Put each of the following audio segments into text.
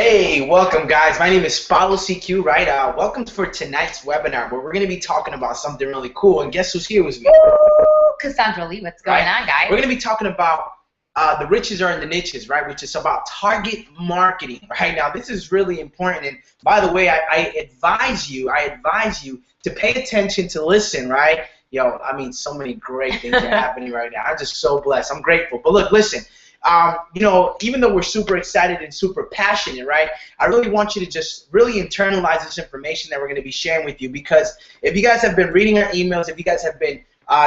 Hey, welcome guys. My name is Follow CQ, right? Welcome for tonight's webinar where we're going to be talking about something really cool. And guess who's here with me? Woo! Cassandra Lee, what's going on, guys? We're going to be talking about the riches are in the niches, right? Which is about target marketing, right? Now, this is really important. And by the way, I advise you to pay attention, to listen, right? Yo, I mean, so many great things are happening right now. I'm just so blessed. I'm grateful. But look, listen. You know, even though we're super excited and super passionate, right, I really want you to just really internalize this information that we're going to be sharing with you, because if you guys have been reading our emails, if you guys have been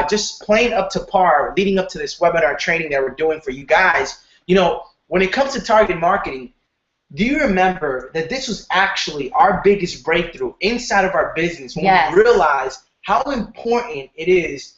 just playing up to par leading up to this webinar training that we're doing for you guys, you know, when it comes to target marketing, do you remember that this was actually our biggest breakthrough inside of our business when we realized how important it is?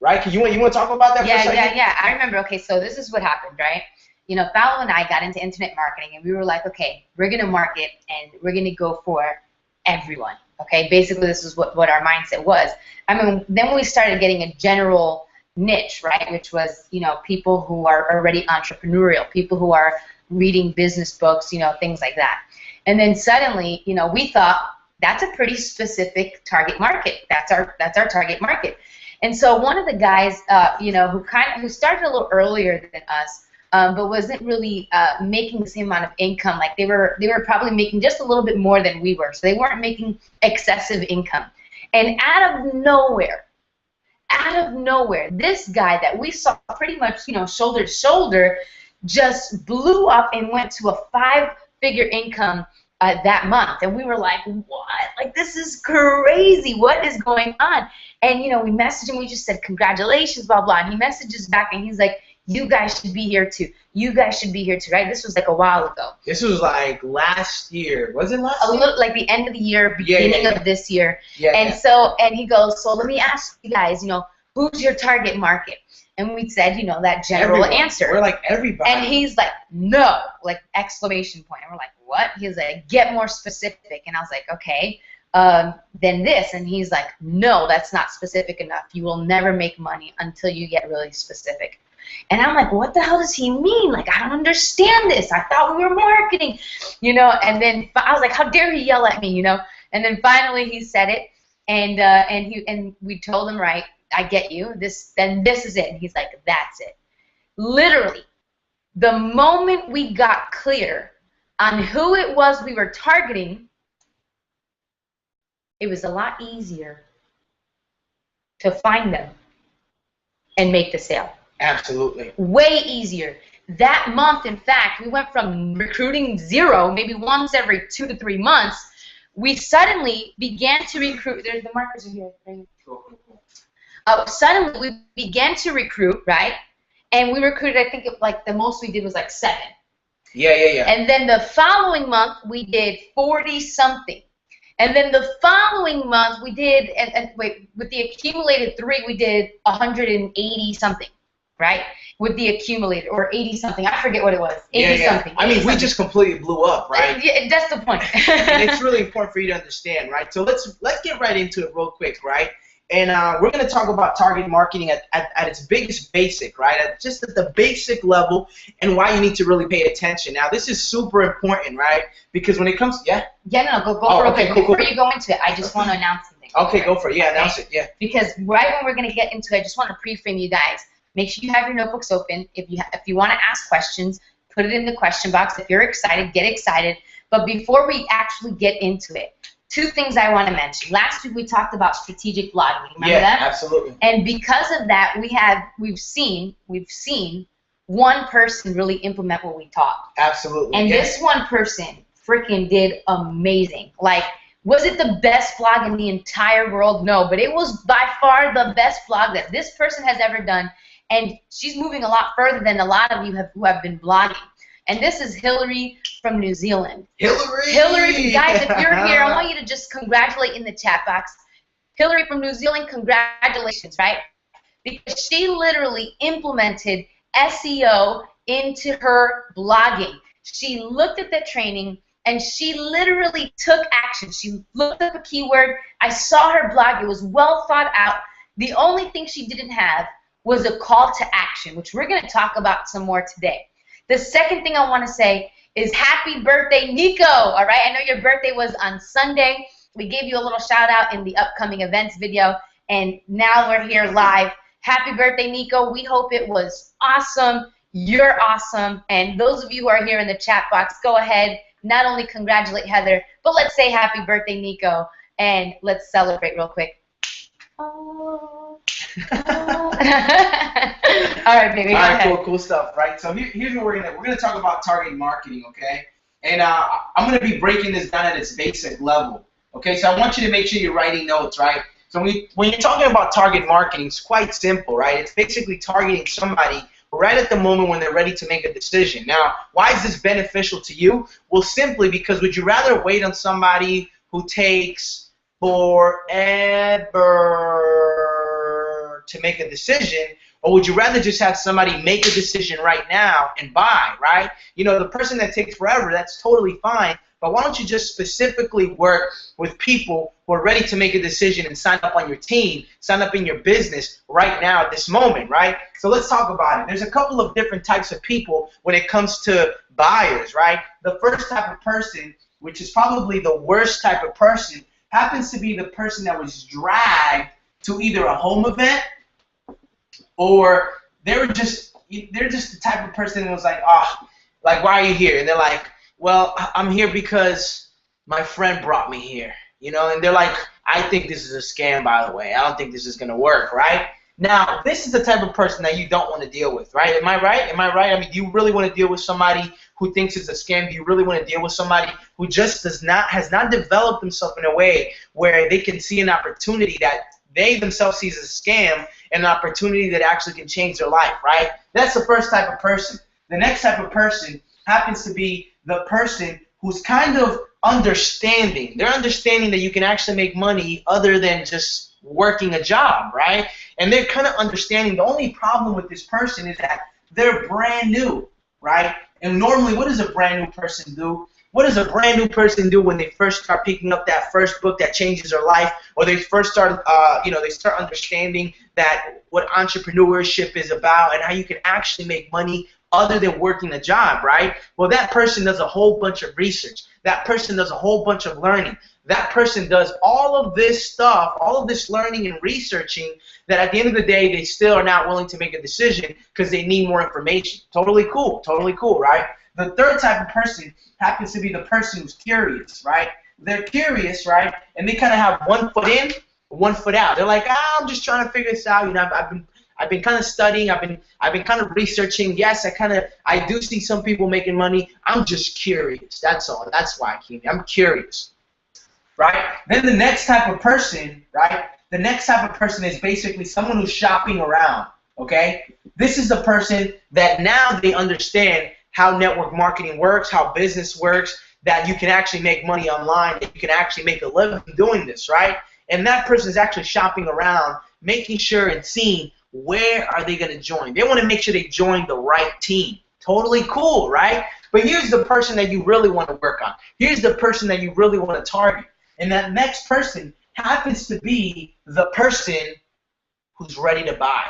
Right? You want to talk about that for a second? Yeah. I remember. Okay, so this is what happened, right? You know, Fallo and I got into internet marketing, and we were like, okay, we're going to market, and we're going to go for everyone. Okay, basically this is what our mindset was. I mean, then we started getting a general niche, right, which was, you know, people who are already entrepreneurial, people who are reading business books, you know, things like that. And then suddenly, you know, we thought that's a pretty specific target market. That's our target market. And so one of the guys, you know, who started a little earlier than us, but wasn't really making the same amount of income. Like they were probably making just a little bit more than we were, so they weren't making excessive income. And out of nowhere, this guy that we saw pretty much, you know, shoulder to shoulder, just blew up and went to a 5-figure income that month. And we were like, what? Like, this is crazy. What is going on? And, you know, we messaged him. We just said, congratulations, blah, blah. And he messages back, and he's like, you guys should be here, too. You guys should be here, too, right? This was like a while ago. This was like last year. Was it last year? A little, like the end of the year, beginning of this year. So he goes, so let me ask you guys, you know, who's your target market? And we said, you know, that general answer. We're like, everybody. And he's like, no, like exclamation point. And we're like, what? He's like, get more specific. And I was like, okay, then this. And he's like, no, that's not specific enough. You will never make money until you get really specific. And I'm like, what the hell does he mean? Like, I don't understand this. I thought we were marketing, you know. And then I was like, how dare he yell at me, you know? And then finally he said it, and we told him, right, I get you. This is it. And he's like, that's it. Literally, the moment we got clear on who it was we were targeting, it was a lot easier to find them and make the sale. Absolutely. Way easier. That month, in fact, we went from recruiting 0, maybe once every 2 to 3 months, we suddenly began to recruit. There's the markers are here. Suddenly we began to recruit, right? And we recruited, I think, like the most we did was like 7. Yeah. And then the following month we did 40-something. And then the following month we did, wait, with the accumulated 3, we did 180-something, right? With the accumulated, or 80-something. I forget what it was. 80-something. I mean, we just completely blew up, right? Yeah, that's the point. And it's really important for you to understand, right? So let's get right into it real quick, right? And we're going to talk about target marketing at its biggest basic, right? At the basic level, and why you need to really pay attention. Now, this is super important, right? Because when it comes, go for it. Before you go into it, I just want to announce something. Okay, go for it. Yeah, announce it. Yeah. Because right when we're going to get into it, I just want to pre-frame you guys. Make sure you have your notebooks open. If you want to ask questions, put it in the question box. If you're excited, get excited. But before we actually get into it, 2 things I want to mention. Last week we talked about strategic blogging. Remember that? Yeah, absolutely. And because of that, we've seen one person really implement what we taught. Absolutely. And this one person freaking did amazing. Like, was it the best blog in the entire world? No, but it was by far the best blog that this person has ever done. And she's moving a lot further than a lot of you who have been blogging. And this is Hillary from New Zealand. Hillary, guys, if you're here, I want you to just congratulate in the chat box. Hillary from New Zealand, congratulations, right? Because she literally implemented SEO into her blogging. She looked at the training, and she literally took action. She looked up a keyword. I saw her blog. It was well thought out. The only thing she didn't have was a call to action, which we're going to talk about some more today. The second thing I want to say is happy birthday, Nico. All right, I know your birthday was on Sunday. We gave you a little shout out in the upcoming events video, and now we're here live. Happy birthday, Nico. We hope it was awesome. You're awesome. And those of you who are here in the chat box, go ahead, not only congratulate Heather, but let's say happy birthday, Nico, and let's celebrate real quick. Oh. All right, baby. All right, cool stuff, right? So here's what we're gonna talk about target marketing, okay? And I'm gonna be breaking this down at its basic level, okay? So I want you to make sure you're writing notes, right? So when you're talking about target marketing, it's quite simple, right? It's basically targeting somebody right at the moment when they're ready to make a decision. Now, why is this beneficial to you? Well, simply because would you rather wait on somebody who takes forever to make a decision, or would you rather just have somebody make a decision right now and buy, right? You know, the person that takes forever, that's totally fine, but why don't you just specifically work with people who are ready to make a decision and sign up on your team, sign up in your business right now at this moment, right? So let's talk about it. There's a couple of different types of people when it comes to buyers, right? The first type of person, which is probably the worst type of person, happens to be the person that was dragged to either a home event or they're just the type of person that was like, oh, like, why are you here? And they're like, well, I'm here because my friend brought me here, you know, and they're like, I think this is a scam, by the way. I don't think this is going to work, right? Now, this is the type of person that you don't want to deal with, right? Am I right? Am I right? I mean, do you really want to deal with somebody who thinks it's a scam? Do you really want to deal with somebody who just has not developed themselves in a way where they can see an opportunity that they themselves see as a scam and an opportunity that actually can change their life, right? That's the first type of person. The next type of person happens to be the person who's kind of understanding. They're understanding that you can actually make money other than just working a job, right? And they're kind of understanding. The only problem with this person is that they're brand new, right? And normally, what does a brand new person do? What does a brand new person do when they first start picking up that first book that changes their life, or they first start, they start understanding that what entrepreneurship is about and how you can actually make money other than working a job, right? Well, that person does a whole bunch of research. That person does a whole bunch of learning. That person does all of this stuff, all of this learning and researching, that at the end of the day, they still are not willing to make a decision because they need more information. Totally cool, right? The third type of person happens to be the person who's curious, right? They're curious, right? And they kind of have one foot in, one foot out. They're like, I'm just trying to figure this out. You know, I've been kind of studying. I've been kind of researching. Yes, I do see some people making money. I'm just curious. That's all. That's why I came here. I'm curious, right? Then the next type of person, right? The next type of person is basically someone who's shopping around. Okay, this is the person that now they understand how network marketing works, how business works, that you can actually make money online, that you can actually make a living doing this, right? And that person is actually shopping around, making sure and seeing where are they going to join. They want to make sure they join the right team. Totally cool, right? But here's the person that you really want to work on. Here's the person that you really want to target. And that next person happens to be the person who's ready to buy.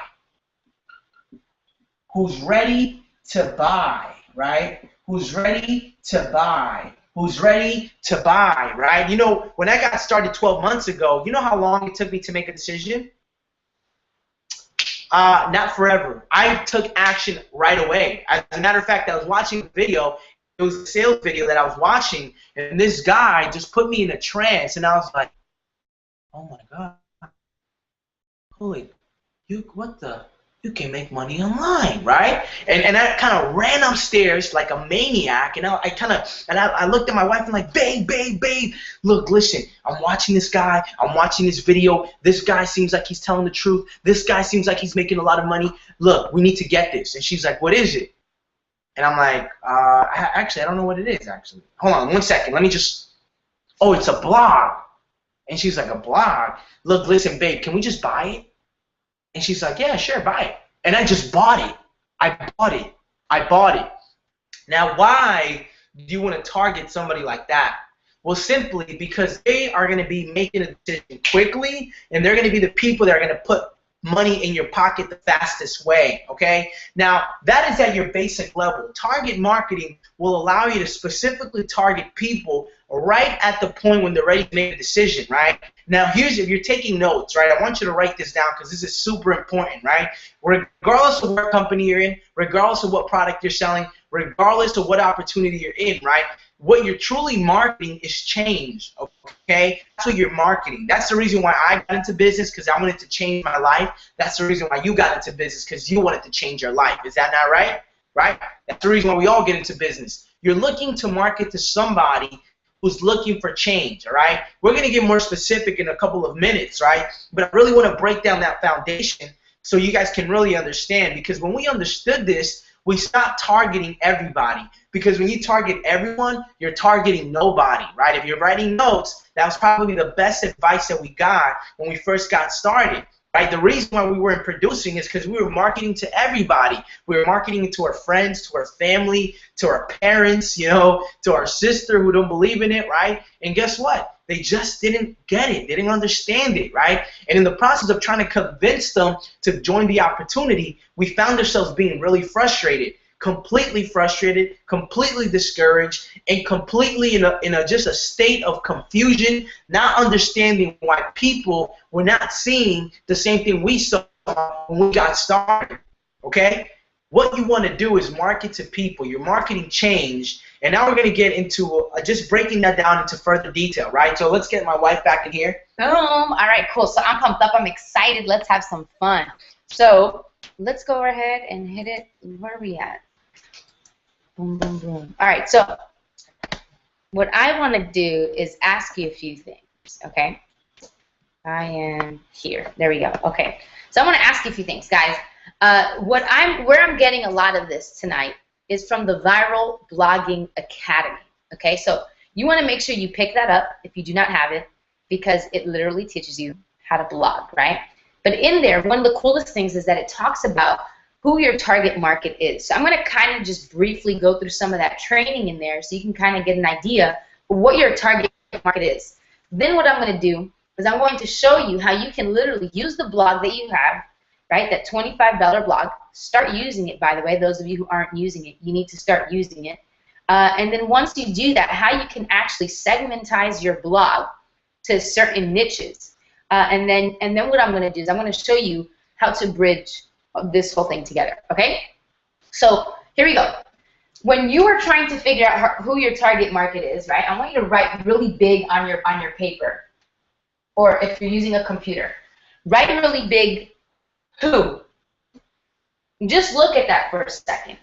Who's ready to buy, right? Who's ready to buy. Who's ready to buy, right? You know, when I got started 12 months ago, you know how long it took me to make a decision? Not forever. I took action right away. As a matter of fact, I was watching a video. It was a sales video that I was watching, and this guy just put me in a trance, and I was like, oh my God. Holy, you can make money online, right? And I kind of ran upstairs like a maniac, and I looked at my wife and like, babe, look, listen, I'm watching this guy, I'm watching this video, this guy seems like he's telling the truth, this guy seems like he's making a lot of money, look, we need to get this. And she's like, what is it? And I'm like, actually, I don't know what it is, actually. Hold on 1 second, let me just, oh, it's a blog. And she's like, a blog? Look, listen, babe, can we just buy it? And she's like, yeah, sure, buy it. And I just bought it. I bought it. Now, why do you want to target somebody like that? Well, simply because they are going to be making a decision quickly, and they're going to be the people that are going to put money in your pocket the fastest way, okay? Now, that is at your basic level. Target marketing will allow you to specifically target people right at the point when they're ready to make a decision, right? Now, here's, if you're taking notes, right, I want you to write this down because this is super important, right? Regardless of what company you're in, regardless of what product you're selling, regardless of what opportunity you're in, right? What you're truly marketing is change, okay? That's what you're marketing. That's the reason why I got into business, because I wanted to change my life. That's the reason why you got into business, because you wanted to change your life. Is that not right? Right? That's the reason why we all get into business. You're looking to market to somebody who's looking for change, all right? We're going to get more specific in a couple of minutes, right? But I really want to break down that foundation so you guys can really understand, because when we understood this, we stopped targeting everybody, because when you target everyone, you're targeting nobody, right? If you're writing notes, that was probably the best advice that we got when we first got started, right? The reason why we weren't producing is because we were marketing to everybody. We were marketing to our friends, to our family, to our parents, you know, to our sister who don't believe in it, right? And guess what? They just didn't get it. They didn't understand it, right? And in the process of trying to convince them to join the opportunity, we found ourselves being really frustrated, completely discouraged, and completely in just a state of confusion, not understanding why people were not seeing the same thing we saw when we got started, okay? What you want to do is market to people. Your marketing changed. And now we're going to get into just breaking that down into further detail, right? So let's get my wife back in here. Boom. All right, cool. So I'm pumped up. I'm excited. Let's have some fun. So let's go ahead and hit it. Where are we at? Boom, boom, boom. All right, so what I want to do is ask you a few things, okay? I am here. There we go. Okay. So I want to ask you a few things, guys. Where I'm getting a lot of this tonight is from the Viral Blogging Academy. Okay, so you want to make sure you pick that up if you do not have it, because it literally teaches you how to blog, right? But in there, one of the coolest things is that it talks about who your target market is. So I'm going to kind of just briefly go through some of that training in there so you can kind of get an idea of what your target market is. Then what I'm going to do is I'm going to show you how you can literally use the blog that you have, right, that $25 blog. Start using it, by the way. Those of you who aren't using it, you need to start using it. And then once you do that, how you can actually segmentize your blog to certain niches. And then what I'm going to do is I'm going to show you how to bridge this whole thing together, okay? So here we go. When you are trying to figure out who your target market is, right, I want you to write really big on your paper, or if you're using a computer, write really big, who. Just look at that for a second.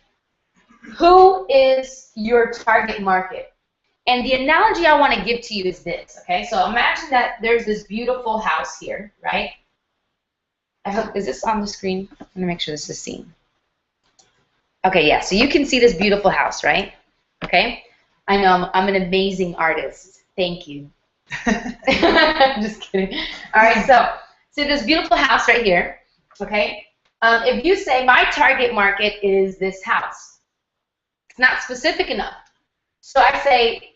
Who is your target market? And the analogy I want to give to you is this, okay? So imagine that there's this beautiful house here, right? I hope, is this on the screen? I'm going to make sure this is seen. Okay, yeah, so you can see this beautiful house, right? Okay? I know I'm an amazing artist. Thank you. I'm just kidding. All right, so this beautiful house right here, okay? If you say my target market is this house, it's not specific enough. So I say,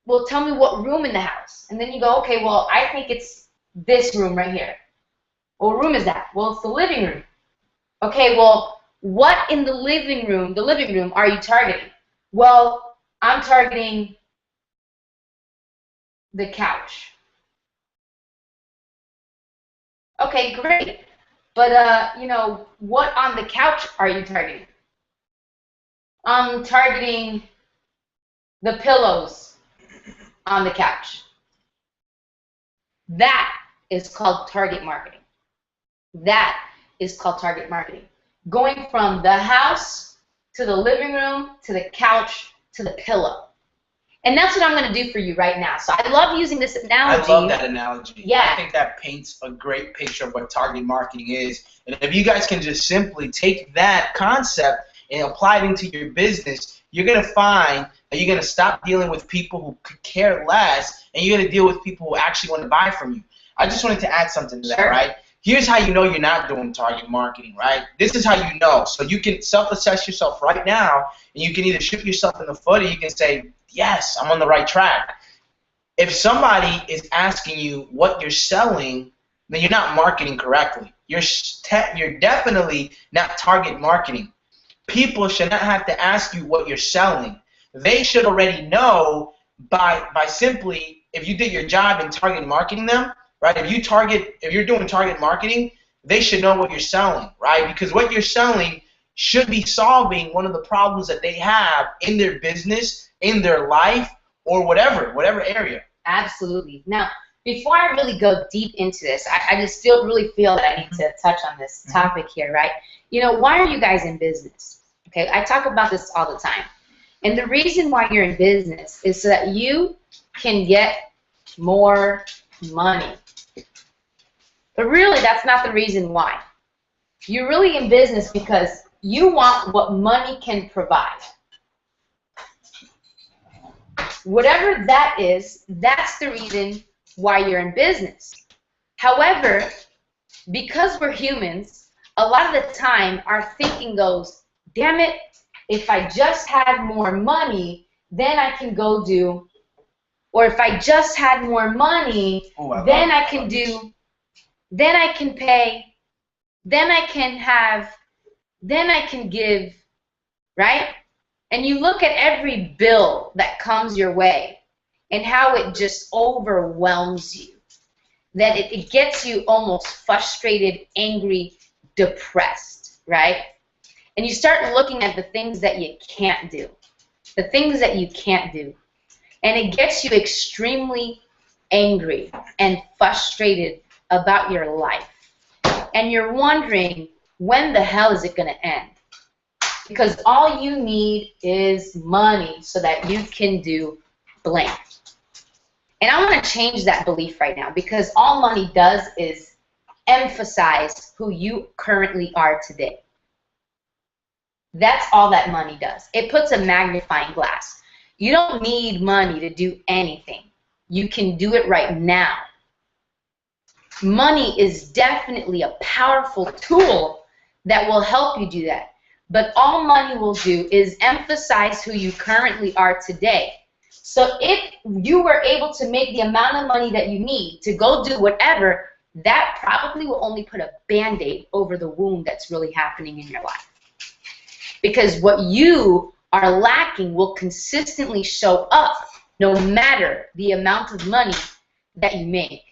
well, tell me what room in the house. And then you go, okay, well, I think it's this room right here. Well, what room is that? Well, it's the living room. Okay, well, what in the living room are you targeting? Well, I'm targeting the couch. Okay, great. But, you know, what on the couch are you targeting? I'm targeting the pillows on the couch. That is called target marketing. That is called target marketing. Going from the house to the living room to the couch to the pillow. And that's what I'm going to do for you right now. So I love using this analogy. I love that analogy. Yeah. I think that paints a great picture of what target marketing is. And if you guys can just simply take that concept and apply it into your business, you're going to find that you're going to stop dealing with people who could care less, and you're going to deal with people who actually want to buy from you. I just wanted to add something to that, right? Here's how you know you're not doing target marketing, right? This is how you know. So you can self-assess yourself right now, and you can either shoot yourself in the foot, or you can say, yes, I'm on the right track. If somebody is asking you what you're selling, then you're not marketing correctly. You're definitely not target marketing. People should not have to ask you what you're selling. They should already know by simply, if you did your job in target marketing them, right? If you're doing target marketing, they should know what you're selling, right? Because what you're selling should be solving one of the problems that they have in their business, in their life, or whatever area. Absolutely. Now, before I really go deep into this, I just really feel that I need to touch on this topic here, right? You know, why are you guys in business? Okay, I talk about this all the time. And the reason why you're in business is so that you can get more money. But really, that's not the reason why. You're really in business because you want what money can provide. Whatever that is, that's the reason why you're in business. However, because we're humans, a lot of the time our thinking goes, damn it, if I just had more money, then I can go do, or if I just had more money, then I can do, then I can pay, then I can have, then I can give, right? And you look at every bill that comes your way and how it just overwhelms you, that it gets you almost frustrated, angry, depressed, right? And you start looking at the things that you can't do, the things that you can't do. And it gets you extremely angry and frustrated about your life. And you're wondering, when the hell is it going to end? Because all you need is money so that you can do blank. And I want to change that belief right now, because all money does is emphasize who you currently are today. That's all that money does. It puts a magnifying glass. You don't need money to do anything. You can do it right now. Money is definitely a powerful tool that will help you do that. But all money will do is emphasize who you currently are today. So if you were able to make the amount of money that you need to go do whatever, that probably will only put a Band-Aid over the wound that's really happening in your life. Because what you are lacking will consistently show up no matter the amount of money that you make.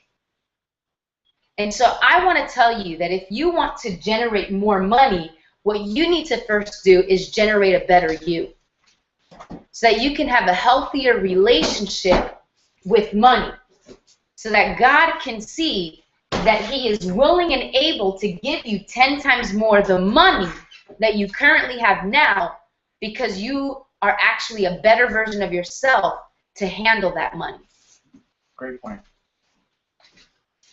And so I want to tell you that if you want to generate more money, what you need to first do is generate a better you, so that you can have a healthier relationship with money, so that God can see that He is willing and able to give you 10 times more the money that you currently have now, because you are actually a better version of yourself to handle that money. Great point.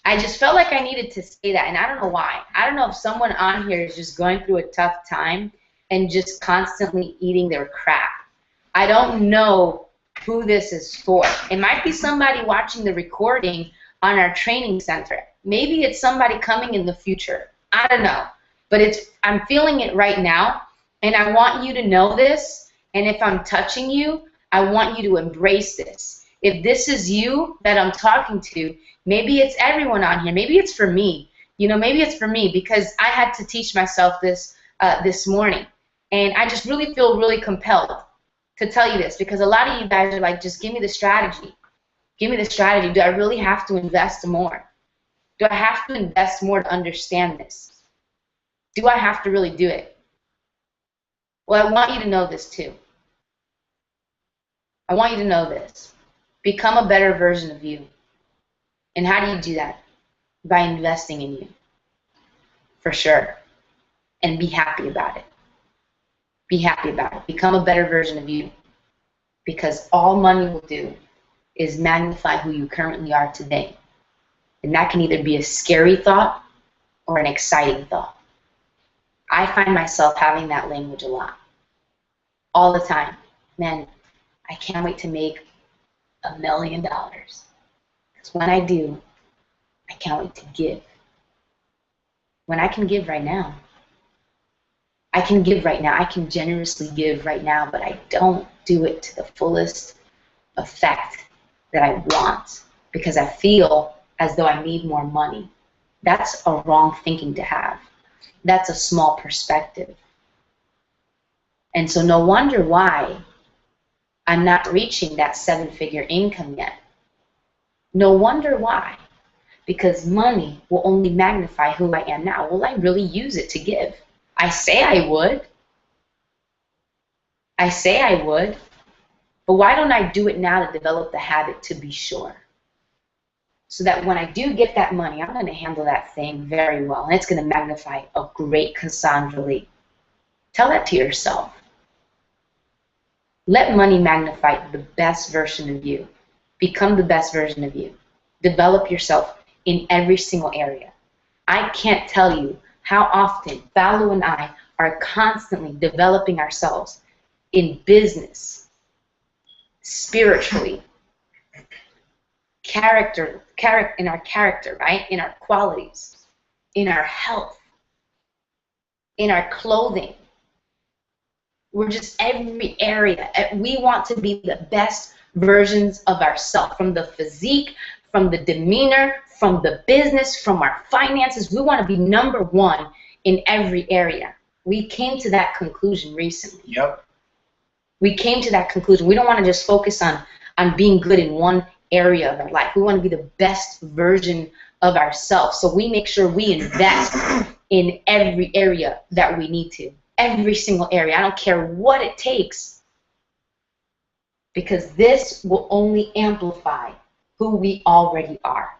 I just felt like I needed to say that, and I don't know why. I don't know if someone on here is just going through a tough time and just constantly eating their crap. I don't know who this is for. It might be somebody watching the recording on our training center. Maybe it's somebody coming in the future. I don't know. But I'm feeling it right now, and I want you to know this, and if I'm touching you, I want you to embrace this. If this is you that I'm talking to, maybe it's everyone on here. Maybe it's for me. You know, maybe it's for me, because I had to teach myself this this morning. And I just really feel really compelled to tell you this, because a lot of you guys are like, just give me the strategy. Give me the strategy. Do I really have to invest more? Do I have to invest more to understand this? Do I have to really do it? Well, I want you to know this too. I want you to know this. Become a better version of you. And how do you do that? By investing in you. For sure. And be happy about it. Be happy about it. Become a better version of you. Because all money will do is magnify who you currently are today. And that can either be a scary thought or an exciting thought. I find myself having that language a lot. All the time. Man, I can't wait to make $1 million. Because when I do, I can't wait to give. When I can give right now. I can give right now. I can generously give right now, but I don't do it to the fullest effect that I want, because I feel as though I need more money. That's a wrong thinking to have. That's a small perspective. And so no wonder why I'm not reaching that 7-figure income yet. No wonder why. Because money will only magnify who I am now. Will I really use it to give? I say I would. I say I would. But why don't I do it now to develop the habit to be sure? So that when I do get that money, I'm going to handle that thing very well. And it's going to magnify a great Cassandra Lee. Tell that to yourself. Let money magnify the best version of you. Become the best version of you. Develop yourself in every single area. I can't tell you how often Fallo and I are constantly developing ourselves in business, spiritually, in our character, right? In our qualities, in our health, in our clothing. We're just every area. We want to be the best versions of ourselves, from the physique, from the demeanor, from the business, from our finances. We want to be number one in every area. We came to that conclusion recently. Yep. We came to that conclusion. We don't want to just focus on being good in one area of our life. We want to be the best version of ourselves. So we make sure we invest in every area that we need to. Every single area. I don't care what it takes. Because this will only amplify who we already are.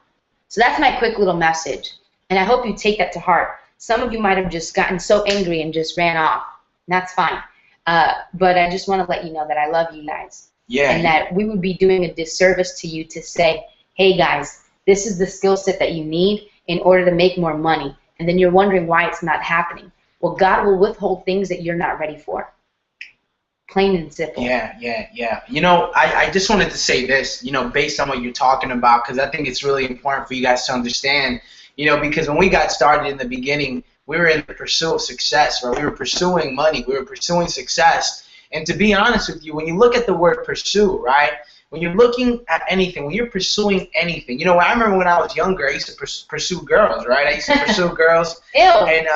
So that's my quick little message. And I hope you take that to heart. Some of you might have just gotten so angry and just ran off. And that's fine. But I just want to let you know that I love you guys. Yeah. And that we would be doing a disservice to you to say, hey guys, this is the skill set that you need in order to make more money. And then you're wondering why it's not happening. Well, God will withhold things that you're not ready for. Plain and simple. Yeah. You know, I just wanted to say this, you know, based on what you're talking about, because I think it's really important for you guys to understand, you know, because when we got started in the beginning, we were in the pursuit of success, right? We were pursuing money. We were pursuing success. And to be honest with you, when you look at the word pursue, right, when you're looking at anything, when you're pursuing anything, you know, I remember when I was younger, I used to pursue girls, right? I used to pursue girls. Ew. And,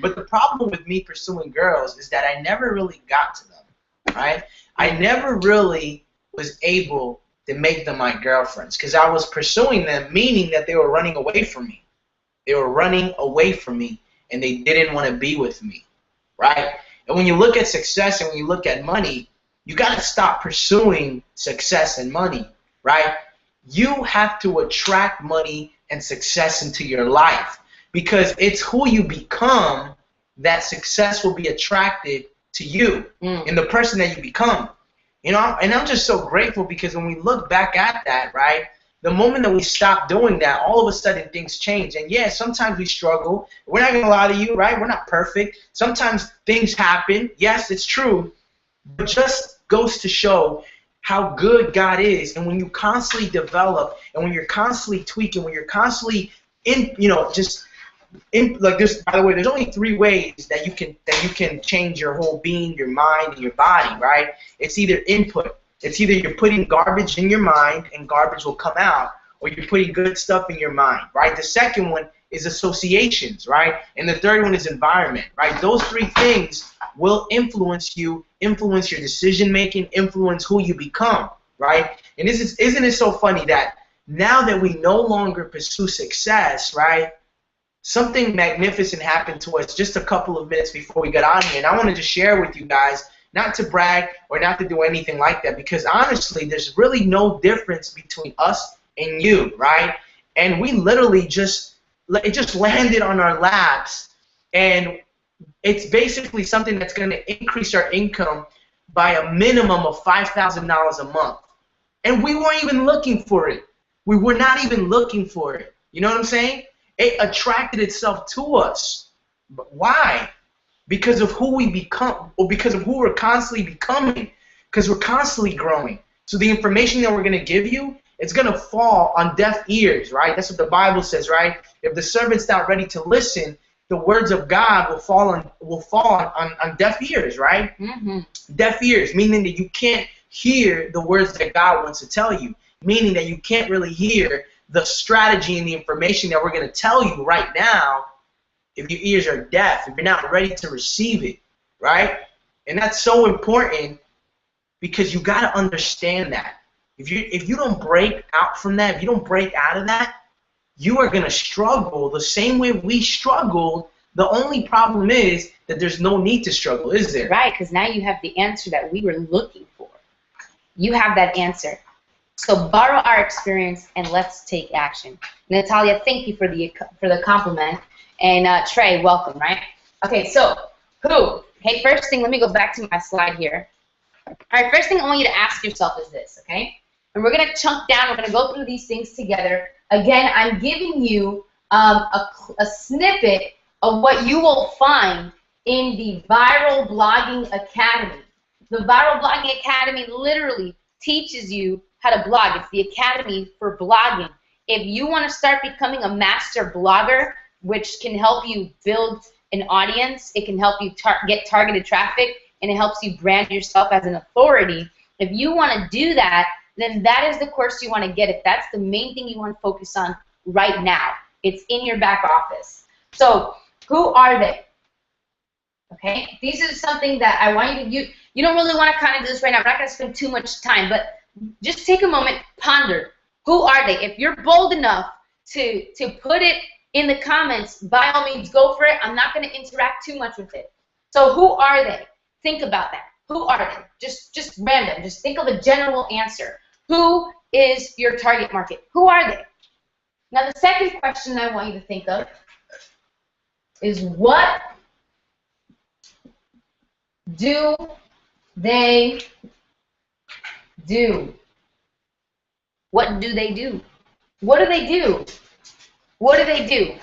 but the problem with me pursuing girls is that I never really got to them, right? I never really was able to make them my girlfriends because I was pursuing them, meaning that they were running away from me. They were running away from me, and they didn't want to be with me, right? And when you look at success and when you look at money, you got to stop pursuing success and money, right? You have to attract money and success into your life because it's who you become that success will be attracted to you and the person that you become. You know, and I'm just so grateful because when we look back at that, right, the moment that we stop doing that, all of a sudden things change. And yeah, sometimes we struggle. We're not going to lie to you, right? We're not perfect. Sometimes things happen. Yes, it's true. But just goes to show how good God is. And when you constantly develop and when you're constantly tweaking, when you're constantly like this, by the way, there's only 3 ways that you can change your whole being, your mind, and your body, right? It's either input. It's either you're putting garbage in your mind and garbage will come out, or you're putting good stuff in your mind, right? The second one is associations, right? And the third one is environment, right? Those 3 things will influence you, influence your decision making, influence who you become, right? And isn't it so funny that now that we no longer pursue success, right? Something magnificent happened to us just a couple of minutes before we got on here, and I wanted to share with you guys, not to brag or not to do anything like that, because honestly, there's really no difference between us and you, right? And we literally it just landed on our laps, and it's basically something that's going to increase our income by a minimum of $5,000 a month. And we weren't even looking for it. We were not even looking for it. You know what I'm saying? It attracted itself to us. But why? Because of who we become, or because of who we're constantly becoming, because we're constantly growing. So the information that we're going to give you, it's going to fall on deaf ears, right? That's what the Bible says, right? If the servant's not ready to listen, the words of God will fall on deaf ears, right? Mm-hmm. Deaf ears, meaning that you can't hear the words that God wants to tell you, meaning that you can't really hear the strategy and the information that we're going to tell you right now if your ears are deaf, if you're not ready to receive it, right? And that's so important because you got to understand that. If you don't break out from that, if you don't break out of that, you are going to struggle the same way we struggled. The only problem is that there's no need to struggle, is there? Right, because now you have the answer that we were looking for. You have that answer. So borrow our experience and let's take action. Natalia, thank you for the compliment. And Trey, welcome, right? Okay, so who? Okay, first thing, let me go back to my slide here. All right, first thing I want you to ask yourself is this, okay? And we're going to chunk down. We're going to go through these things together. Again, I'm giving you a snippet of what you will find in the Viral Blogging Academy. The Viral Blogging Academy literally teaches you how to blog. It's the academy for blogging. If you want to start becoming a master blogger, which can help you build an audience, it can help you get targeted traffic, and it helps you brand yourself as an authority. If you want to do that, then that is the course you want to get. If that's the main thing you want to focus on right now, it's in your back office. So who are they? Okay, these are something that I want you to, you don't really want to kind of do this right now. We're not going to spend too much time, but just take a moment, ponder. Who are they? If you're bold enough to put it in the comments, by all means, go for it. I'm not going to interact too much with it. So who are they? Think about that. Who are they? Just random. Just think of a general answer. Who is your target market? Who are they? Now, the second question I want you to think of is what do they do? What do they do? What do they do? What do they do?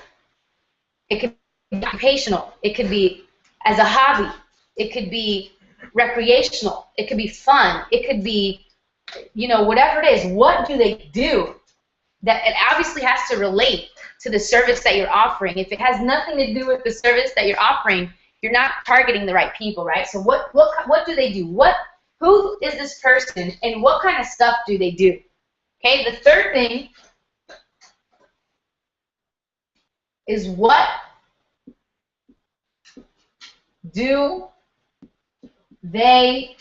It could be occupational. It could be as a hobby. It could be recreational. It could be fun. It could be, you know, whatever it is. What do they do? That it obviously has to relate to the service that you're offering. If it has nothing to do with the service that you're offering, you're not targeting the right people, right? So what do they do? Who is this person, and what kind of stuff do they do? Okay, the third thing is what do they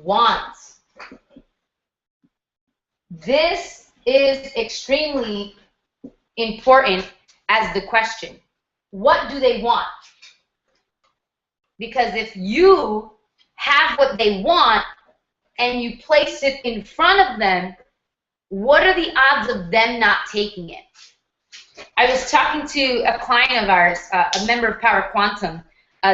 want? This is extremely important as the question. What do they want? Because if you have what they want and you place it in front of them, what are the odds of them not taking it? I was talking to a client of ours, a member of Power Quantum,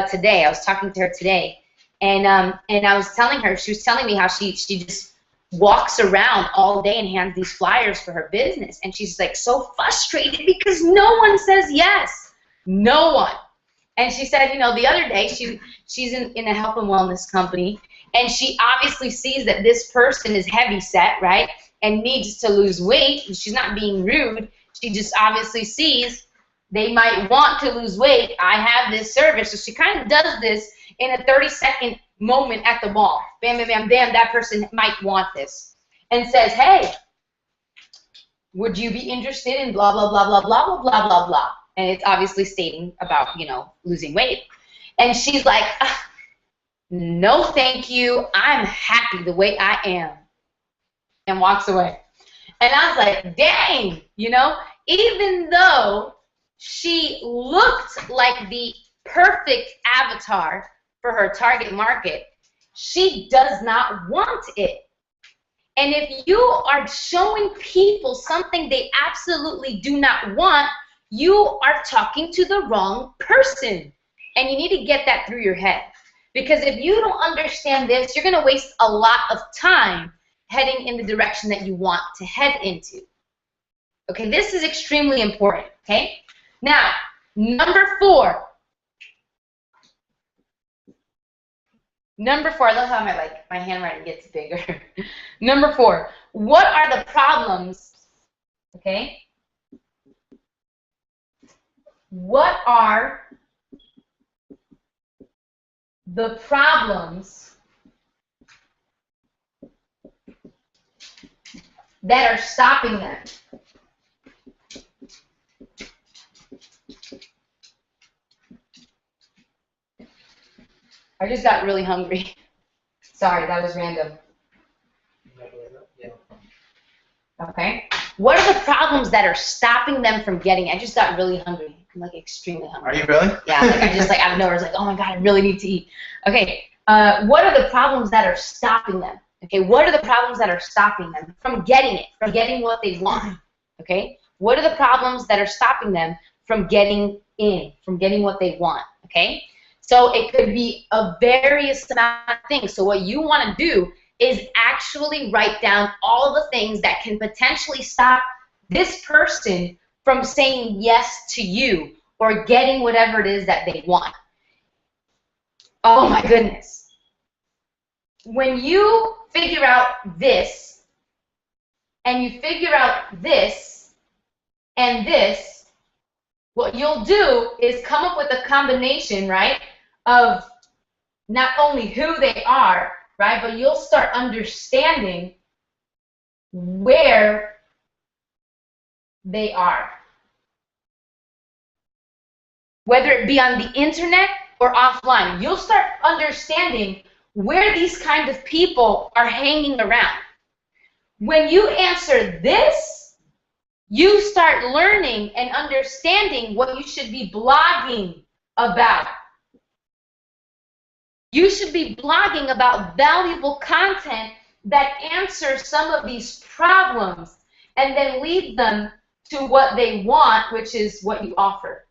today. I was talking to her today, and I was telling her, she was telling me how she just walks around all day and hands these flyers for her business, and she's like so frustrated because no one says yes. No one. And she said, you know, the other day she's in a health and wellness company, and she obviously sees that this person is heavy set, right, and needs to lose weight. And she's not being rude. She just obviously sees they might want to lose weight. I have this service. So she kind of does this in a 30-second moment at the mall. Bam, bam, bam, bam, that person might want this. And says, hey, would you be interested in blah, blah, blah, blah, blah, blah, blah, blah, blah. And it's obviously stating about, you know, losing weight. And she's like, no, thank you. I'm happy the way I am. And walks away. And I was like, dang, you know, even though she looked like the perfect avatar for her target market, she does not want it. And if you are showing people something they absolutely do not want, you are talking to the wrong person. And you need to get that through your head. Because if you don't understand this, you're going to waste a lot of time heading in the direction that you want to head into. Okay, this is extremely important, okay? Now, number 4. Number 4, I love how my handwriting gets bigger. Number 4, what are the problems, okay? What are the problems that are stopping them. I just got really hungry. Sorry, that was random. Okay. What are the problems that are stopping them from getting it? I just got really hungry. I'm like extremely hungry. Are you really? Yeah, like I just like out of nowhere was like, oh my god, I really need to eat. Okay. What are the problems that are stopping them? Okay. What are the problems that are stopping them from getting it, from getting what they want? Okay. What are the problems that are stopping them from getting in, from getting what they want? Okay. So it could be a various amount of things. So what you want to do is actually write down all the things that can potentially stop this person from saying yes to you or getting whatever it is that they want. Oh my goodness. When you figure out this, and you figure out this, and this, what you'll do is come up with a combination, right, of not only who they are, right, but you'll start understanding where they are. Whether it be on the internet or offline, you'll start understanding where these kind of people are hanging around. When you answer this, you start learning and understanding what you should be blogging about. You should be blogging about valuable content that answers some of these problems and then lead them to what they want, which is what you offer.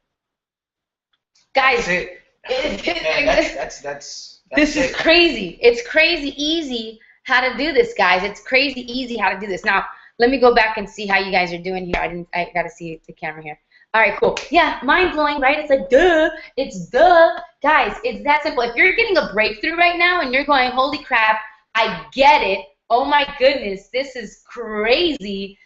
Guys, that's it. That's this is crazy. It's crazy easy how to do this, guys. It's crazy easy how to do this. Now, let me go back and see how you guys are doing here. I got to see the camera here. All right, cool. Yeah, mind-blowing, right? It's like, duh. It's duh. Guys, it's that simple. If you're getting a breakthrough right now and you're going, holy crap, I get it. Oh, my goodness, this is crazy.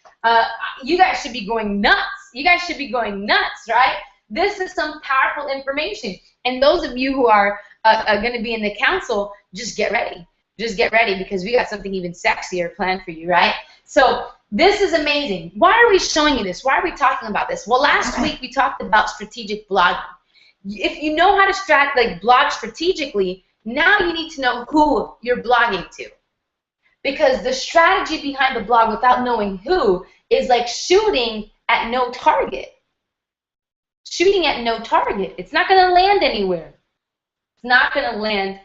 You guys should be going nuts. You guys should be going nuts, right? This is some powerful information. And those of you who are going to be in the council, just get ready. Just get ready because we got something even sexier planned for you, right? So this is amazing. Why are we showing you this? Why are we talking about this? Well, last week we talked about strategic blogging. If you know how to blog strategically, now you need to know who you're blogging to. Because the strategy behind the blog without knowing who is like shooting at no target. Shooting at no target. It's not going to land anywhere. It's not going to land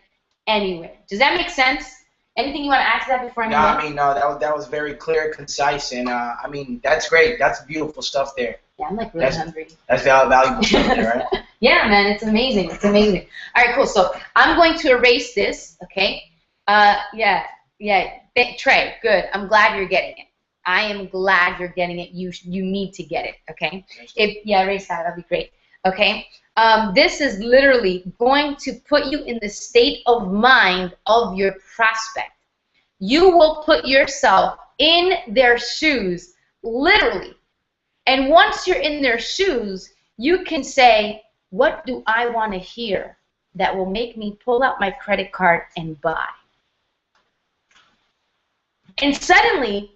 anywhere. Does that make sense? Anything you want to add to that before I move on? No, I mean, no, that was very clear, concise, and I mean, that's great. That's beautiful stuff there. Yeah, I'm like really hungry. That's valuable stuff there, right? Yeah, man, it's amazing. It's amazing. All right, cool. So I'm going to erase this, okay? Yeah. Trey, good. I'm glad you're getting it. I am glad you're getting it. You need to get it, okay? Erase that. That'll be great. Okay. This is literally going to put you in the state of mind of your prospect. You will put yourself in their shoes, literally. And once you're in their shoes, you can say, what do I want to hear that will make me pull out my credit card and buy? And suddenly,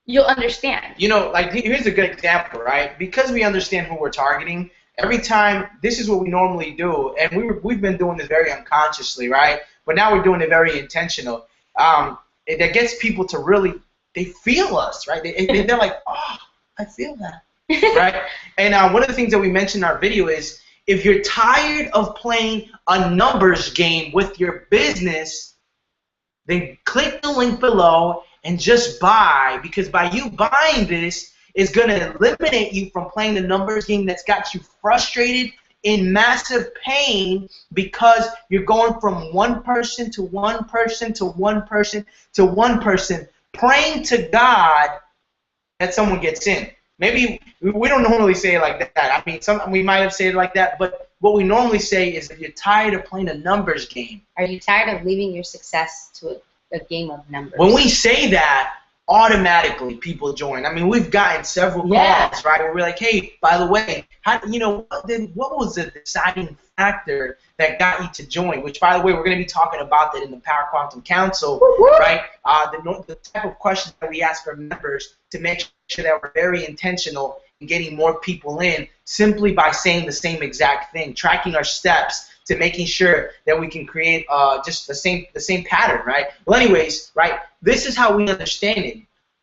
you'll understand. You know, like, here's a good example, right? Because we understand who we're targeting, every time, this is what we normally do, and we've been doing this very unconsciously, right? But now we're doing it very intentional. That gets people to really, they feel us, right? They're like, oh, I feel that, right? And one of the things that we mentioned in our video is, if you're tired of playing a numbers game with your business, then click the link below and just buy, because by you buying this, it's going to eliminate you from playing the numbers game that's got you frustrated, in massive pain, because you're going from one person to one person to one person to one person, praying to God that someone gets in. Maybe we don't normally say it like that. I mean, we might have said it like that, but what we normally say is that you're tired of playing a numbers game. Are you tired of leaving your success to a game of numbers? When we say that, automatically people join. I mean, we've gotten several calls, right? Where we're like, hey, by the way, what was the deciding factor that got you to join? Which, by the way, we're going to be talking about that in the Power Quantum Council, right? The type of questions that we ask our members to make sure that we're very intentional in getting more people in, simply by saying the same exact thing, tracking our steps to making sure that we can create just the same pattern, right? Well, anyways, right, this is how we understand it.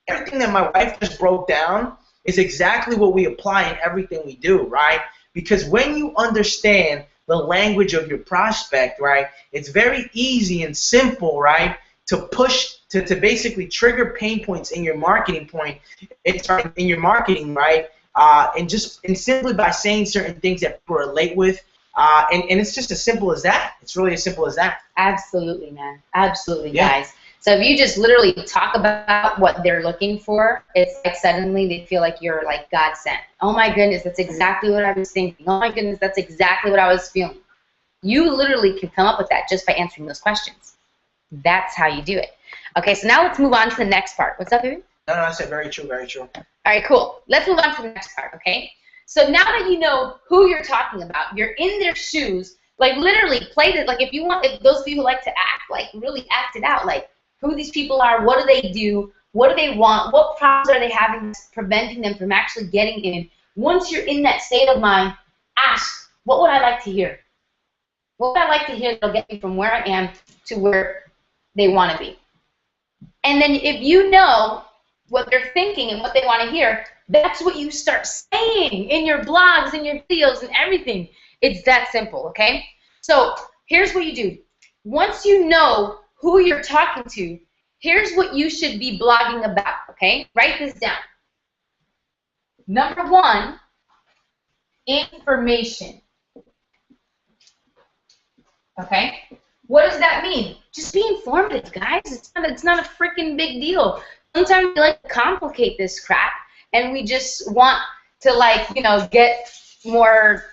Everything that my wife just broke down is exactly what we apply in everything we do, right? Because when you understand the language of your prospect, right, it's very easy and simple, right, to push, to basically trigger pain points in your marketing right? And simply by saying certain things that people relate with. And it's just as simple as that. It's really as simple as that. Absolutely, man. Absolutely, guys. So if you just literally talk about what they're looking for, it's like suddenly they feel like you're like God sent. Oh my goodness, that's exactly what I was thinking. Oh my goodness, that's exactly what I was feeling. You literally can come up with that just by answering those questions. That's how you do it. Okay, so now let's move on to the next part. What's up, baby? No, I said very true, very true. All right, cool. Let's move on to the next part, okay? So now that you know who you're talking about, you're in their shoes, like literally play it. Like if those of you who like to act, like really act it out, like who these people are, what do they do, what do they want, what problems are they having that's preventing them from actually getting in. Once you're in that state of mind, ask, what would I like to hear? What would I like to hear that'll get me from where I am to where they want to be? And then if you know what they're thinking and what they want to hear, that's what you start saying in your blogs, in your videos, and everything. It's that simple, okay? So here's what you do. Once you know who you're talking to, here's what you should be blogging about, okay? Write this down. Number one, information. Okay? What does that mean? Just be informative, guys. It's not a freaking big deal. Sometimes we like to complicate this crap, and we just want to, like, get more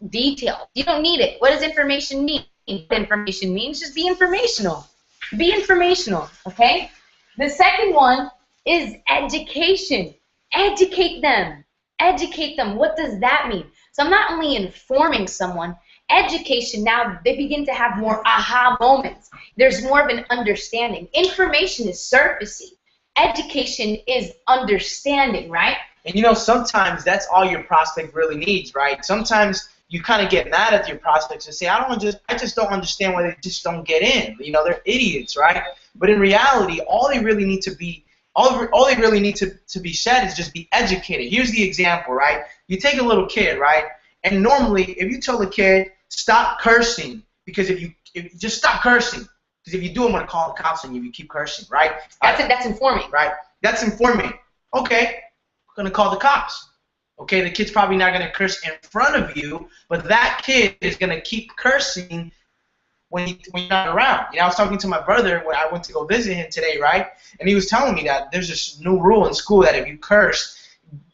detail. You don't need it. What does information mean? What information means? Just be informational. Be informational, okay? The second one is education. Educate them. Educate them. What does that mean? So I'm not only informing someone, education, now they begin to have more aha moments. There's more of an understanding. Information is surfacey. Education is understanding, right? And sometimes that's all your prospect really needs, right? Sometimes you kind of get mad at your prospects and say, I just don't understand why they just don't get in. They're idiots, right? But in reality, all they really need to be said is just be educated. Here's the example, right? You take a little kid, right? And normally, if you tell the kid, stop cursing, because if you just stop cursing, because if you do, I'm going to call the cops on you if you keep cursing, right? That's informing. Right? That's informing. Okay, we're going to call the cops. Okay, the kid's probably not going to curse in front of you, but that kid is going to keep cursing when you're not around. I was talking to my brother when I went to go visit him today, right? And he was telling me that there's this new rule in school that if you curse,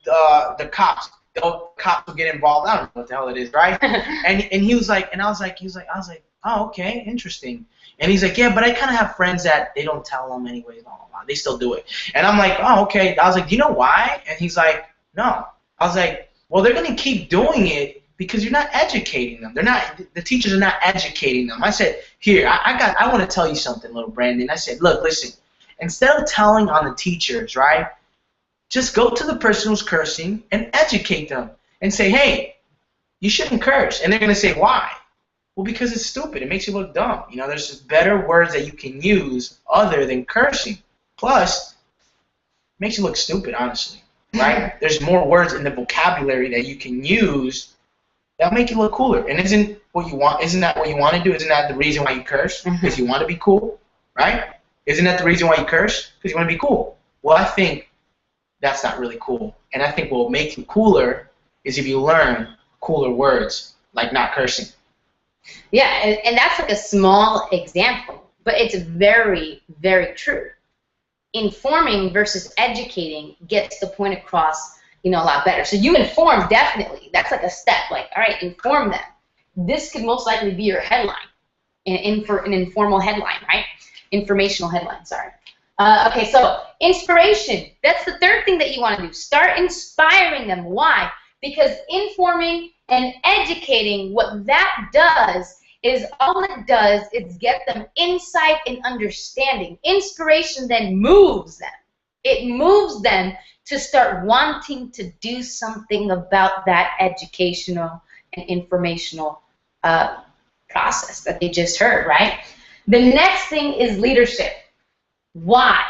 the cops will get involved. I don't know what the hell it is, right? and he was like, and I was like, oh, okay, interesting. And he's like, yeah, but I kind of have friends that they don't tell them anyways. Blah, blah, blah. They still do it. And I'm like, oh, okay. I was like, do you know why? And he's like, no. I was like, well, they're going to keep doing it because you're not educating them. The teachers are not educating them. I said, here, I want to tell you something, little Brandon. I said, look, listen, instead of telling on the teachers, right, just go to the person who's cursing and educate them and say, hey, you shouldn't curse. And they're going to say, why? Well, because it's stupid. It makes you look dumb. There's just better words that you can use other than cursing. Plus, it makes you look stupid, honestly, right? There's more words in the vocabulary that you can use that'll make you look cooler. And isn't that what you want to do? Isn't that the reason why you curse? Because you want to be cool, right? Isn't that the reason why you curse? Because you want to be cool. Well, I think that's not really cool. And I think what will make you cooler is if you learn cooler words, like not cursing. Yeah, and that's like a small example, but it's very, very true. Informing versus educating gets the point across, a lot better. So you inform, definitely. That's like a step. Like, all right, inform them. This could most likely be your headline, an informal headline, right? Informational headline, sorry. Okay, so inspiration. That's the third thing that you want to do. Start inspiring them. Why? Because informing and educating, what that does is all it does is get them insight and understanding. Inspiration then moves them. It moves them to start wanting to do something about that educational and informational process that they just heard, right? The next thing is leadership. Why?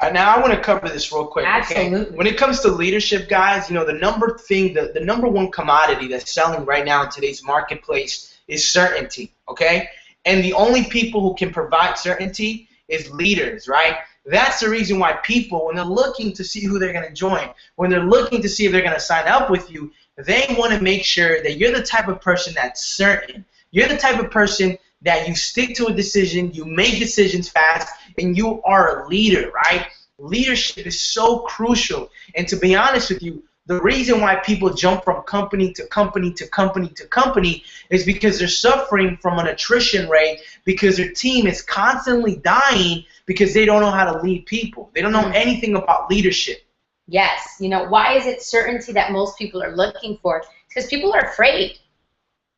Now I want to cover this real quick. Absolutely. Okay? When it comes to leadership, guys, you know, the number one commodity that's selling right now in today's marketplace is certainty. Okay, and the only people who can provide certainty is leaders, right? That's the reason why people, when they're looking to see who they're going to join, when they're looking to see if they're going to sign up with you, they want to make sure that you're the type of person that's certain. You're the type of person that you stick to a decision, you make decisions fast, and you are a leader, right? Leadership is so crucial. And to be honest with you, the reason why people jump from company to company to company to company is because they're suffering from an attrition rate, because their team is constantly dying because they don't know how to lead people. They don't know anything about leadership. Yes. You know, why is it certainty that most people are looking for? Because people are afraid.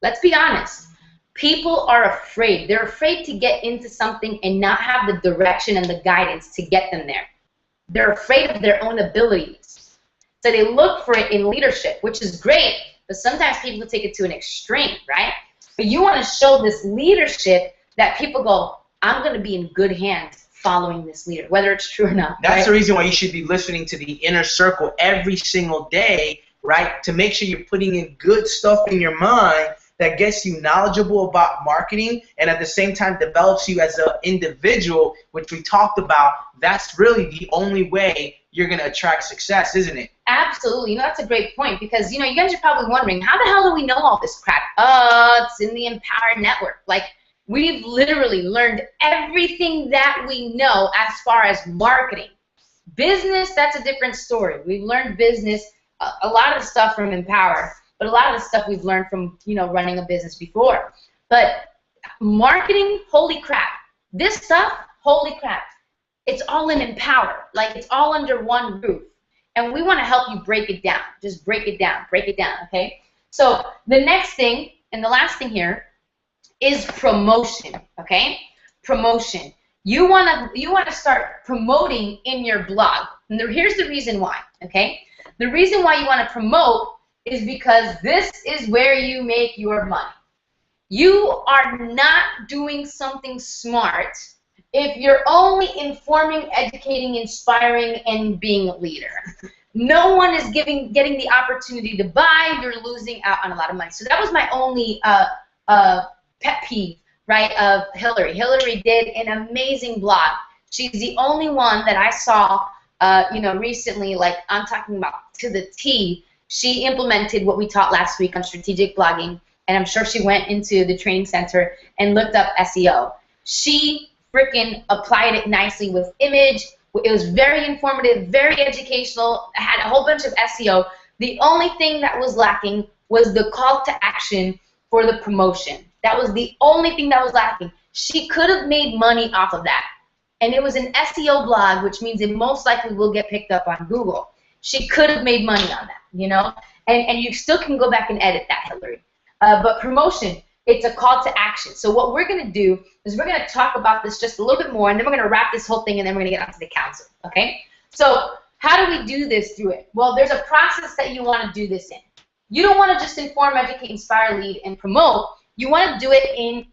Let's be honest. People are afraid. They're afraid to get into something and not have the direction and the guidance to get them there. They're afraid of their own abilities. So they look for it in leadership, which is great, but sometimes people take it to an extreme, right? But you want to show this leadership that people go, I'm going to be in good hands following this leader, whether it's true or not. That's right? the reason why you should be listening to the Inner Circle every single day, right? To make sure you're putting in good stuff in your mind that gets you knowledgeable about marketing and at the same time develops you as an individual, which we talked about. That's really the only way you're going to attract success, isn't it? Absolutely. You know, that's a great point because, you know, you guys are probably wondering, how the hell do we know all this crap? It's in the Empower Network. Like, we've literally learned everything that we know as far as marketing. Business, that's a different story. We've learned business, a lot of the stuff from Empower, but a lot of the stuff we've learned from, you know, running a business before. But marketing, holy crap. This stuff, holy crap. It's all in Empower. Like, it's all under one roof. And we want to help you break it down. Just break it down, okay? So the next thing, and the last thing here, is promotion, okay? Promotion. You want to start promoting in your blog. And here's the reason why, okay? The reason why you want to promote is because this is where you make your money. You are not doing something smart if you're only informing, educating, inspiring, and being a leader. No one is getting the opportunity to buy. You're losing out on a lot of money. So that was my only pet peeve, right, of Hillary. Hillary did an amazing blog. She's the only one that I saw, you know, recently, like I'm talking about to the T. She implemented what we taught last week on strategic blogging, and I'm sure she went into the training center and looked up SEO. She freaking applied it nicely with image. It was very informative, very educational, had a whole bunch of SEO. The only thing that was lacking was the call to action for the promotion. That was the only thing that was lacking. She could have made money off of that. And it was an SEO blog, which means it most likely will get picked up on Google. She could have made money on that, you know? And you still can go back and edit that, Hillary. But promotion, it's a call to action. So what we're going to do is we're going to talk about this just a little bit more, and then we're going to wrap this whole thing, and then we're going to get onto the council, okay? So how do we do this through it? Well, there's a process that you want to do this in. You don't want to just inform, educate, inspire, lead, and promote. You want to do it in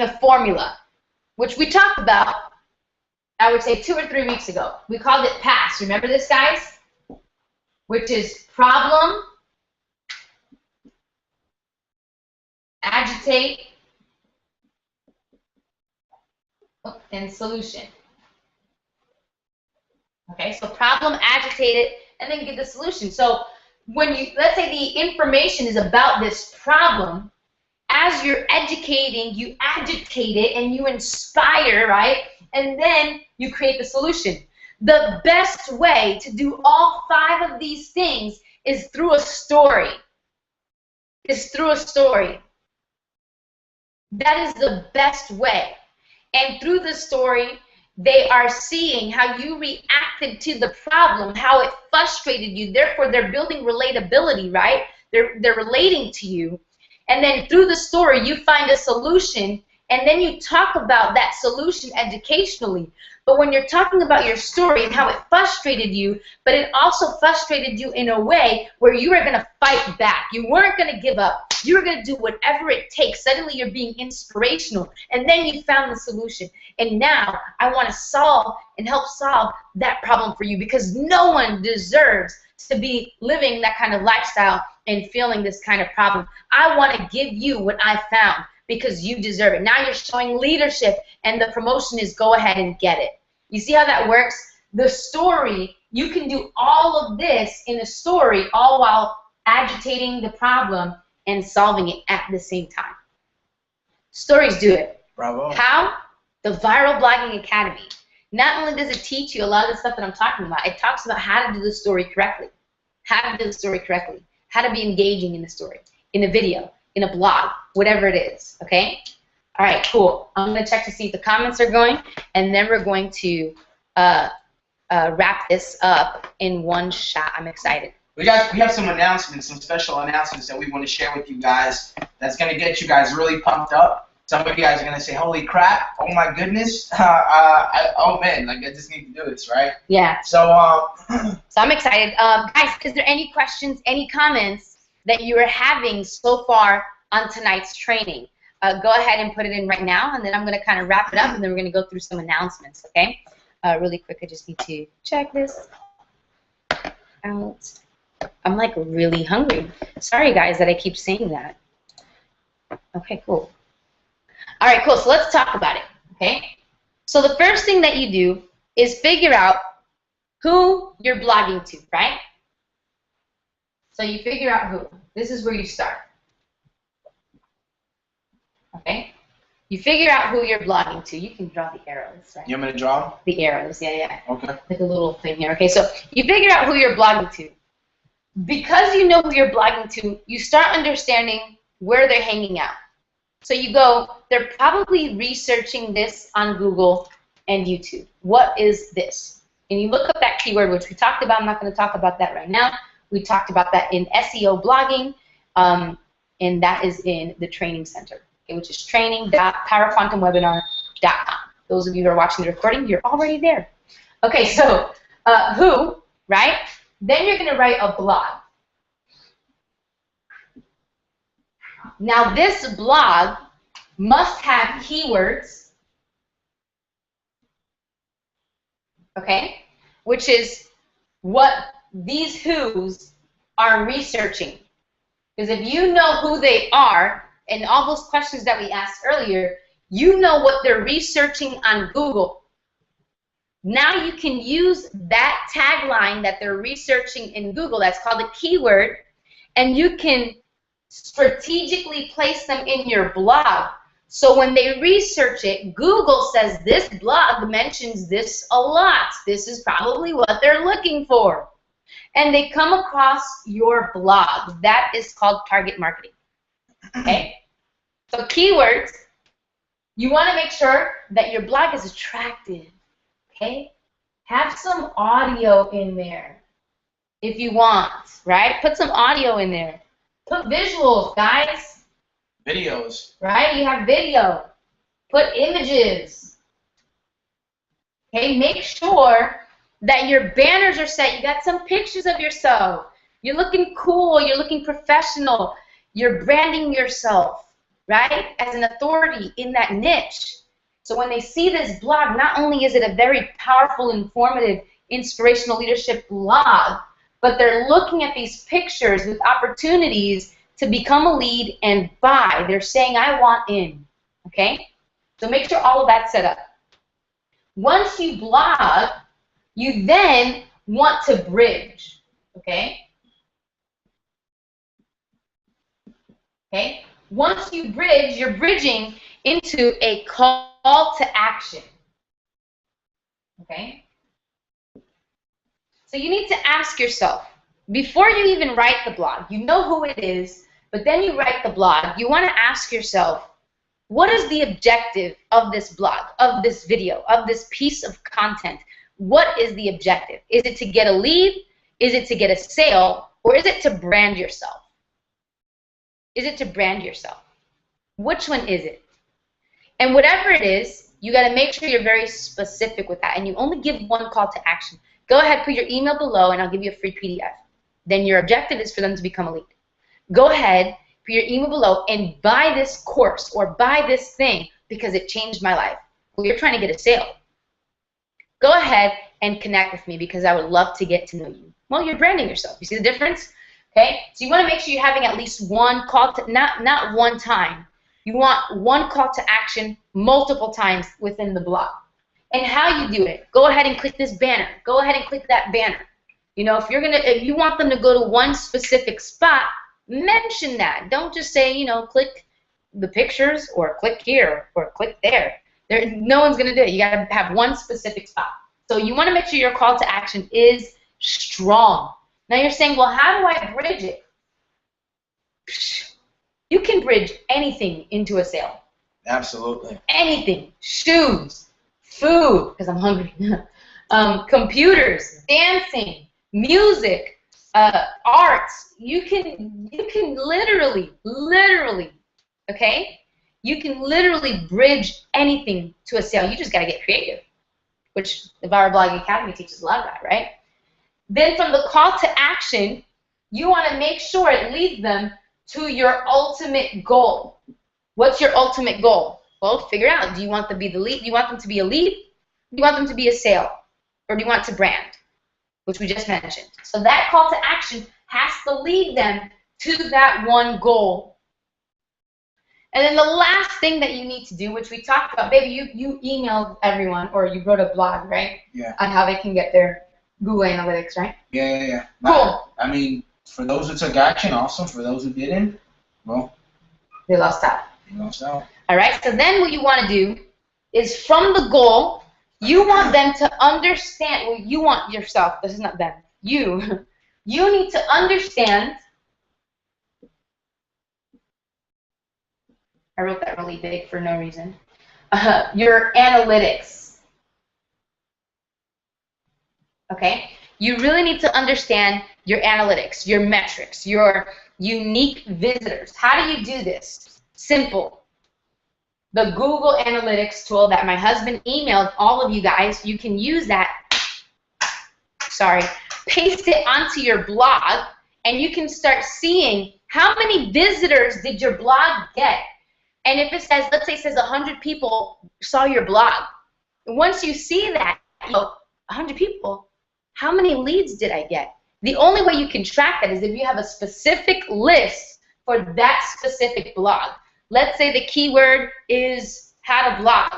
a formula, which we talked about, I would say 2 or 3 weeks ago. We called it PASS. Remember this, guys? Which is problem, agitate, and solution. Okay, so problem, agitate it, and then give the solution. So when you, let's say the information is about this problem, as you're educating, you agitate it and you inspire, right? And then you create the solution. The best way to do all 5 of these things is through a story. That is the best way. And through the story, they are seeing how you reacted to the problem, how it frustrated you. Therefore, they're building relatability, right? They're relating to you. And then through the story, you find a solution, and then you talk about that solution educationally. But when you're talking about your story and how it frustrated you, but it also frustrated you in a way where you were going to fight back. You weren't going to give up. You were going to do whatever it takes. Suddenly you're being inspirational. And then you found the solution. And now I want to solve and help solve that problem for you, because no one deserves to be living that kind of lifestyle and feeling this kind of problem. I want to give you what I found, because you deserve it. Now you're showing leadership, and the promotion is go ahead and get it. You see how that works? The story, you can do all of this in a story, all while agitating the problem and solving it at the same time. Stories do it. Bravo. How? The Viral Blogging Academy. Not only does it teach you a lot of the stuff that I'm talking about, it talks about how to do the story correctly. How to do the story correctly. How to be engaging in the story, in a video, in a blog, whatever it is, okay? All right, cool. I'm going to check to see if the comments are going, and then we're going to wrap this up in one shot. I'm excited. We have some announcements, some special announcements that we want to share with you guys that's going to get you guys really pumped up. Some of you guys are going to say, holy crap, oh my goodness, oh man, like I just need to do this, right? Yeah. So, so I'm excited. Guys, is there any questions, any comments that you are having so far on tonight's training? Go ahead and put it in right now, and then I'm going to kind of wrap it up, and then we're going to go through some announcements, okay? Really quick, I just need to check this out. I'm like really hungry. Sorry, guys, that I keep saying that. Okay, cool. All right, cool. So let's talk about it, okay? So the first thing that you do is figure out who you're blogging to, right? So you figure out who. This is where you start. Okay? You figure out who you're blogging to. You can draw the arrows, right? You want me to draw? The arrows, yeah. Okay. Like a little thing here. Okay, so you figure out who you're blogging to. Because you know who you're blogging to, you start understanding where they're hanging out. So you go, they're probably researching this on Google and YouTube. What is this? And you look up that keyword, which we talked about. I'm not going to talk about that right now. We talked about that in SEO blogging, and that is in the training center, okay, which is training.powerquantumwebinar.com. Those of you who are watching the recording, you're already there. Okay, so who, right? Then you're going to write a blog. Now this blog must have keywords, okay, which is what these who's are researching. Because if you know who they are, and all those questions that we asked earlier, you know what they're researching on Google. Now you can use that tagline that they're researching in Google, that's called a keyword, and you can strategically place them in your blog. So when they research it, Google says this blog mentions this a lot. This is probably what they're looking for. And they come across your blog. That is called target marketing. Okay? So keywords, you want to make sure that your blog is attractive. Okay? Have some audio in there if you want, right? Put some audio in there. Put visuals, guys. Videos. Right? You have video. Put images. Okay? Make sure that your banners are set. You got some pictures of yourself. You're looking cool. You're looking professional. You're branding yourself, right, as an authority in that niche. So when they see this blog, not only is it a very powerful, informative, inspirational leadership blog, but they're looking at these pictures with opportunities to become a lead and buy. They're saying, I want in, okay? So make sure all of that's set up. Once you blog, you then want to bridge, okay? Okay? Once you bridge, you're bridging into a call to action, okay? So you need to ask yourself, before you even write the blog, you know who it is, but then you write the blog, you want to ask yourself, what is the objective of this blog, of this video, of this piece of content? What is the objective? Is it to get a lead? Is it to get a sale? Or is it to brand yourself? Is it to brand yourself? Which one is it? And whatever it is, you got to make sure you're very specific with that. And you only give one call to action. Go ahead, put your email below, and I'll give you a free PDF. Then your objective is for them to become a lead. Go ahead, put your email below, and buy this course or buy this thing because it changed my life. Well, you're trying to get a sale. Go ahead and connect with me because I would love to get to know you. Well, you're branding yourself. You see the difference? Okay? So you want to make sure you're having at least one call to, not one time. You want one call to action multiple times within the blog. And how you do it, go ahead and click this banner. Go ahead and click that banner. You know, if you want them to go to one specific spot, mention that. Don't just say, you know, click the pictures or click here or click there. No one's going to do it. You got to have one specific spot. So you want to make sure your call to action is strong. Now you're saying, well, how do I bridge it? You can bridge anything into a sale. Absolutely. Anything. Shoes, food, because I'm hungry, computers, dancing, music, arts. You can literally, okay? You can literally bridge anything to a sale. You just got to get creative, which the Viral Blogging Academy teaches a lot of that, right? Then from the call to action, you want to make sure it leads them to your ultimate goal. What's your ultimate goal? Well, figure it out. Do you want them to be the lead? Do you want them to be a lead? Do you want them to be a sale? Or do you want to brand? Which we just mentioned. So that call to action has to lead them to that one goal. And then the last thing that you need to do, which we talked about, baby, you emailed everyone, or you wrote a blog, right? Yeah. On how they can get their Google Analytics, right? Yeah. Cool. I mean, for those who took action, awesome. For those who didn't, well, they lost out. All right. So then what you want to do is from the goal, you want them to understand. Well, you want yourself. This is not them. You need to understand. I wrote that really big for no reason. Your analytics. Okay? You really need to understand your analytics, your metrics, your unique visitors. How do you do this? Simple. The Google Analytics tool that my husband emailed all of you guys, you can use that. Sorry. Paste it onto your blog, and you can start seeing how many visitors did your blog get. And if it says, let's say it says 100 people saw your blog. Once you see that, 100 people, how many leads did I get? The only way you can track that is if you have a specific list for that specific blog. Let's say the keyword is how to blog.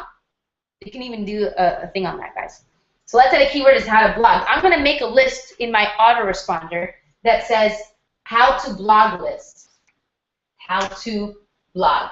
You can even do a thing on that, guys. So let's say the keyword is how to blog. I'm going to make a list in my autoresponder that says how to blog list. How to blog.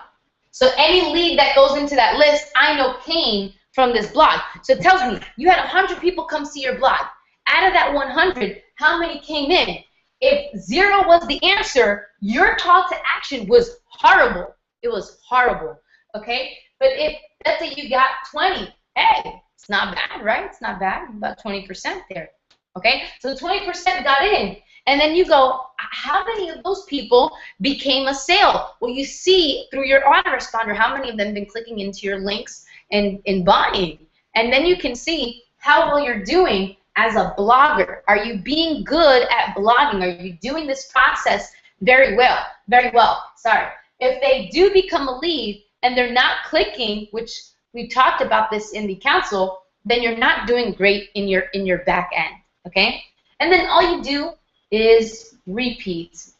So any lead that goes into that list, I know came from this blog. So it tells me you had 100 people come see your blog. Out of that 100, how many came in? If 0 was the answer, your call to action was horrible. It was horrible, okay? But if, let's say you got 20, hey, it's not bad, right? It's not bad, about 20% there, okay? So 20% got in. And then you go, how many of those people became a sale? Well, you see through your autoresponder how many of them have been clicking into your links and buying. And then you can see how well you're doing as a blogger. Are you being good at blogging? Are you doing this process very well? Very well, sorry. If they do become a lead and they're not clicking, which we talked about this in the council, then you're not doing great in your back end, okay? And then all you do is repeat.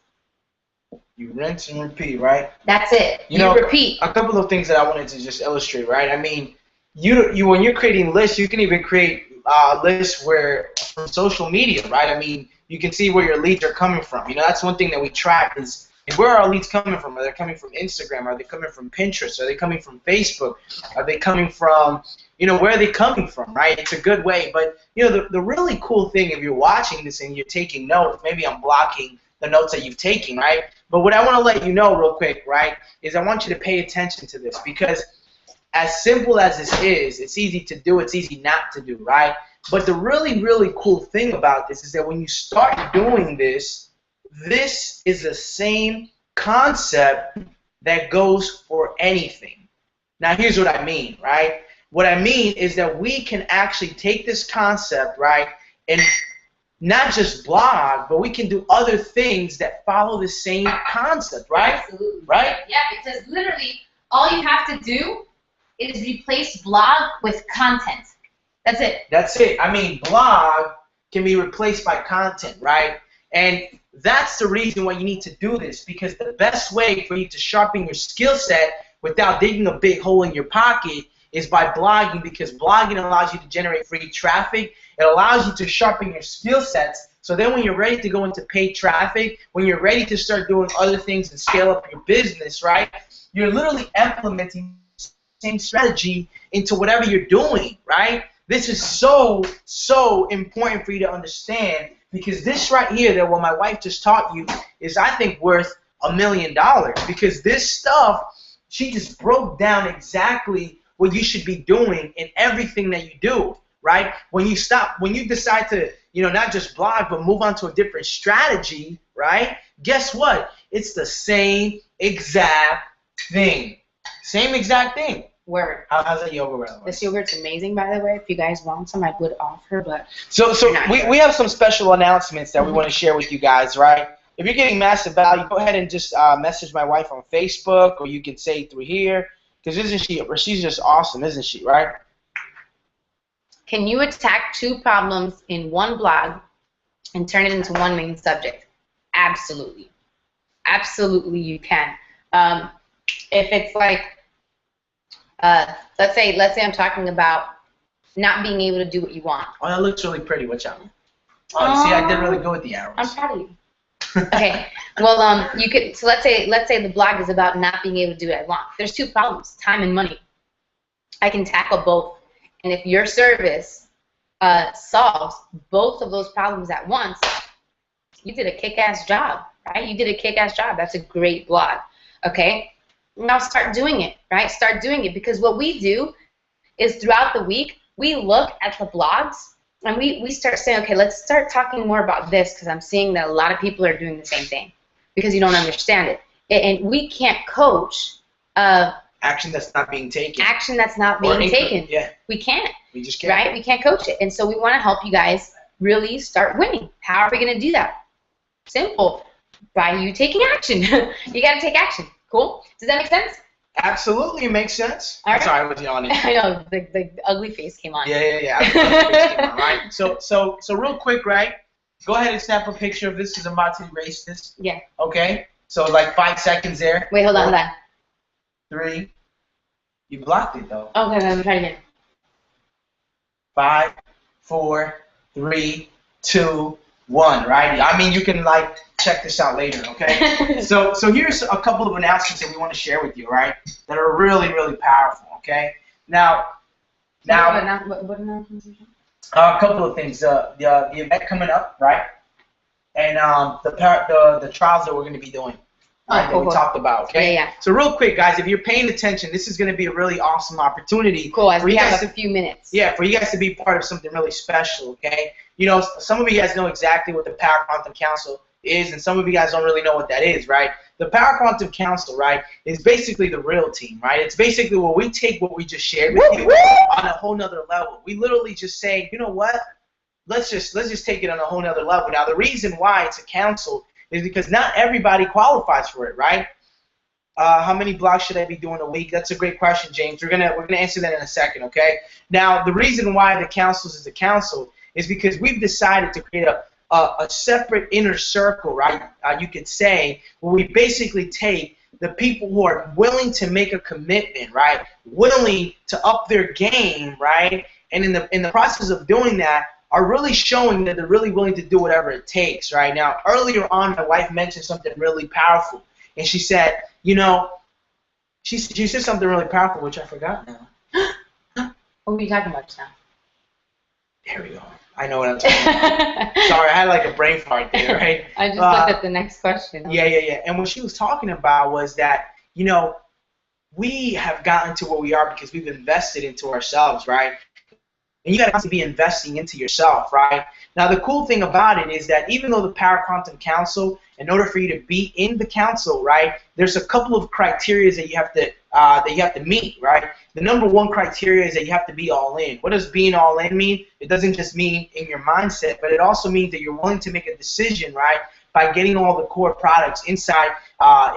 You rinse and repeat, right? That's it. You know, repeat. A couple of things that I wanted to just illustrate, right? I mean, you when you're creating lists, you can even create lists from social media, right? I mean, you can see where your leads are coming from. You know, that's one thing that we track is where are our leads coming from? Are they coming from Instagram? Are they coming from Pinterest? Are they coming from Facebook? Are they coming from, you know, where are they coming from, right? It's a good way. But, you know, the really cool thing, if you're watching this and you're taking notes, maybe I'm blocking the notes that you've taken, right? But what I want to let you know real quick, right, is I want you to pay attention to this, because as simple as this is, it's easy to do, it's easy not to do, right? But the really, really cool thing about this is that when you start doing this, this is the same concept that goes for anything. Now, here's what I mean, right? What I mean is that we can actually take this concept, right, and not just blog, but we can do other things that follow the same concept, right? Absolutely. Right? Yeah, because literally all you have to do is replace blog with content. That's it. That's it. I mean, blog can be replaced by content, right? And that's the reason why you need to do this, because the best way for you to sharpen your skill set without digging a big hole in your pocket is by blogging, because blogging allows you to generate free traffic. It allows you to sharpen your skill sets. So then when you're ready to go into paid traffic, when you're ready to start doing other things and scale up your business, right, you're literally implementing the same strategy into whatever you're doing, right? This is so, so important for you to understand, because this right here that what my wife just taught you is, I think, worth $1 million, because this stuff, she just broke down exactly what you should be doing in everything that you do, right? When you decide to, not just blog, but move on to a different strategy, right? Guess what? It's the same exact thing. Same exact thing. Word. How's that yogurt? This yogurt's amazing, by the way. If you guys want some, I would offer, but so we have some special announcements that we want to share with you guys, right? If you're getting massive value, go ahead and just message my wife on Facebook, or you can say through here, because she's just awesome, isn't she, right? Can you attack 2 problems in one blog and turn it into one main subject? Absolutely. Absolutely you can. If it's like, let's say I'm talking about not being able to do what you want. Oh, that looks really pretty. Watch out. Oh, you see, I did really good with the arrows. I'm proud of you. Okay. Well, you could. So let's say the blog is about not being able to do what I want. There's 2 problems: time and money. I can tackle both, and if your service solves both of those problems at once, you did a kick-ass job, right? You did a kick-ass job. That's a great blog. Okay. Now start doing it, right? Start doing it, because what we do is throughout the week we look at the blogs and we start saying, okay, let's start talking more about this, because I'm seeing that a lot of people are doing the same thing because you don't understand it. And we can't coach action that's not being taken. Action that's not being taken. Yeah. We can't. We just can't. Right? We can't coach it. And so we want to help you guys really start winning. How are we going to do that? Simple. By you taking action. You got to take action. Cool? Does that make sense? Absolutely, it makes sense. All right. Sorry, I was yawning. I know, the ugly face came on. Yeah. Ugly face came on, right? So real quick, right? Go ahead and snap a picture of this, because I'm about to erase this. Yeah. Okay? So like 5 seconds there. Wait, hold on. 3. You blocked it though. Okay, let me try again. 5, 4, 3, 2, 1. Right? I mean, you can like check this out later. Okay? so here's a couple of announcements that we want to share with you, right? That are really, really powerful. Okay? Now. What announcements? A couple of things. The event coming up, right? And the trials that we're going to be doing. Right, that we talked about, okay? Yeah. So real quick, guys, if you're paying attention, this is going to be a really awesome opportunity. Cool, as we have a few minutes. Yeah, for you guys to be part of something really special, okay? Some of you guys know exactly what the Power Quantum Council is, and some of you guys don't really know what that is, right? The Power Quantum Council, right, is basically the real team, right? It's basically where we take what we just shared with you on a whole nother level. We literally just say, you know what? Let's just take it on a whole nother level. Now, the reason why it's a council is because not everybody qualifies for it, right? How many blogs should I be doing a week? That's a great question, James. We're gonna answer that in a second, okay? Now, the reason why the council is a council is because we've decided to create a separate inner circle, right? You could say, where we basically take the people who are willing to make a commitment, right? Willing to up their game, right? And in the process of doing that, are really showing that they're really willing to do whatever it takes, right? Now, earlier on, my wife mentioned something really powerful, and she said, she said something really powerful, which I forgot now. What were you talking about just now? There we go. I know what I'm talking about. Sorry, I had like a brain fart there, right? I just looked at the next question. Yeah. And what she was talking about was that, we have gotten to where we are because we've invested into ourselves, right? And you got to constantly be investing into yourself, right? Now, the cool thing about it is that even though the Power Quantum Council, in order for you to be in the council, right, there's a couple of criteria that you have to meet, right? The number one criteria is that you have to be all in. What does being all in mean? It doesn't just mean in your mindset, but it also means that you're willing to make a decision, right, by getting all the core products inside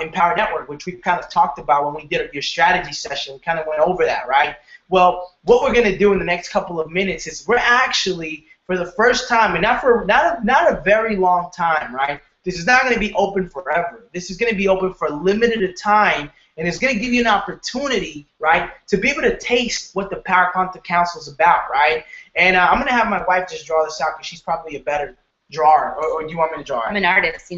Empower Network, which we kind of talked about when we did your strategy session. We kind of went over that, right? Well, what we're going to do in the next couple of minutes is we're actually, for the first time, and not a very long time, right? This is not going to be open forever. This is going to be open for a limited time, and it's going to give you an opportunity, right, to be able to taste what the Power Quantum Council is about, right? And I'm going to have my wife just draw this out because she's probably a better drawer. Or do you want me to draw it? I'm an artist,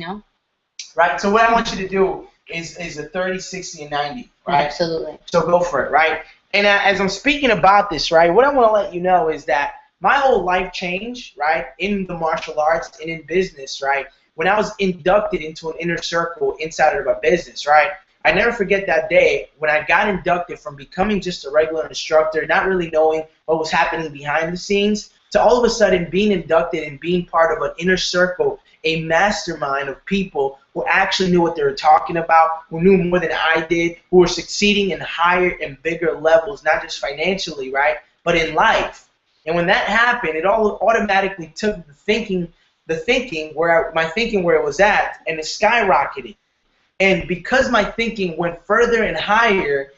Right. So what I want you to do is a 30, 60, and 90, right? Absolutely. So go for it, right? And as I'm speaking about this, right, what I want to let you know is that my whole life changed, right, in the martial arts and in business, right, when I was inducted into an inner circle inside of my business, right? I never forget that day when I got inducted from becoming just a regular instructor, not really knowing what was happening behind the scenes, to all of a sudden being inducted and being part of an inner circle, a mastermind of people who actually knew what they were talking about, who knew more than I did, who were succeeding in higher and bigger levels, not just financially, right, but in life. And when that happened, it all automatically took my thinking where it was at, and it skyrocketed. And because my thinking went further and higher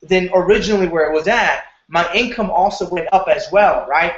than originally where it was at, my income also went up as well, right?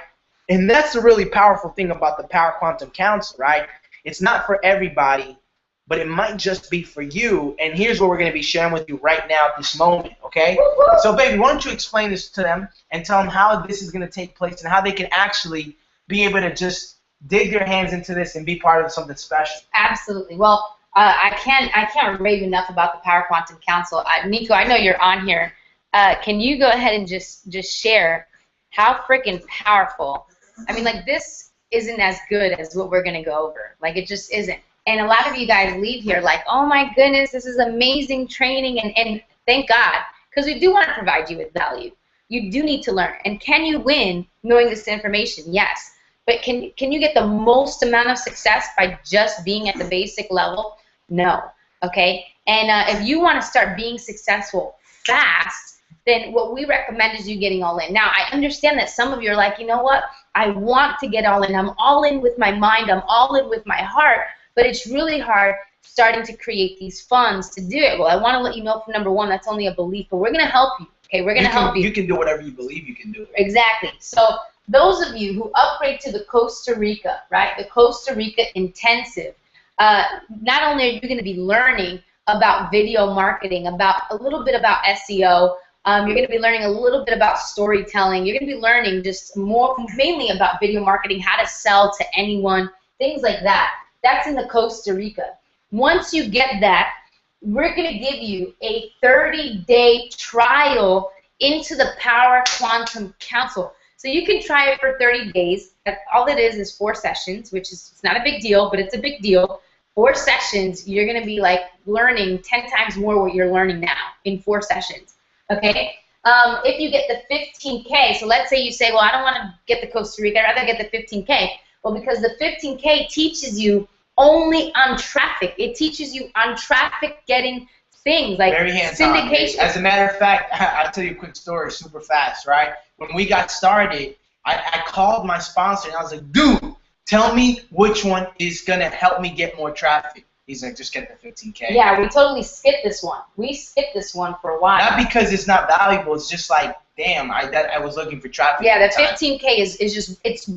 And that's the really powerful thing about the Power Quantum Council, right? It's not for everybody, but it might just be for you. And here's what we're going to be sharing with you right now at this moment, okay? So, baby, why don't you explain this to them and tell them how this is going to take place and how they can actually be able to just dig their hands into this and be part of something special. Absolutely. Well, I can't rave enough about the Power Quantum Council. Nico, I know you're on here. Can you go ahead and just share how freaking powerful? I mean, like, this isn't as good as what we're gonna go over. Like, it just isn't. And a lot of you guys leave here like, oh my goodness, this is amazing training, and thank God, because we do want to provide you with value. You do need to learn. And can you win knowing this information? Yes. But can you get the most amount of success by just being at the basic level? No. Okay? And if you want to start being successful fast, then what we recommend is you getting all in. Now, I understand that some of you are like, you know what? I want to get all in. I'm all in with my mind. I'm all in with my heart. But it's really hard starting to create these funds to do it. Well, I want to let you know, for number one, that's only a belief, but we're going to help you. Okay? We're going to help you. You can do whatever you believe you can do. Exactly. So those of you who upgrade to the Costa Rica, right, the Costa Rica Intensive, not only are you going to be learning about video marketing, about a little bit about SEO, you're going to be learning a little bit about storytelling. You're going to be learning just more, mainly about video marketing, how to sell to anyone, things like that. That's in the Costa Rica. Once you get that, we're going to give you a 30-day trial into the Power Quantum Council. So you can try it for 30 days. All it is 4 sessions, which is, it's not a big deal, but it's a big deal. 4 sessions, you're going to be like learning 10 times more what you're learning now in 4 sessions. Okay? If you get the 15K, so let's say you say, well, I don't want to get the Costa Rica, I'd rather get the 15K. Well, because the 15K teaches you only on traffic. It teaches you on traffic getting things like syndication. As a matter of fact, I'll tell you a quick story super fast, right? When we got started, I called my sponsor and I was like, dude, tell me which one is going to help me get more traffic. He's like, just get the 15K. Yeah, we totally skipped this one. We skipped this one for a while. Not because it's not valuable. It's just like, damn, I was looking for traffic. Yeah, the 15K is just, it's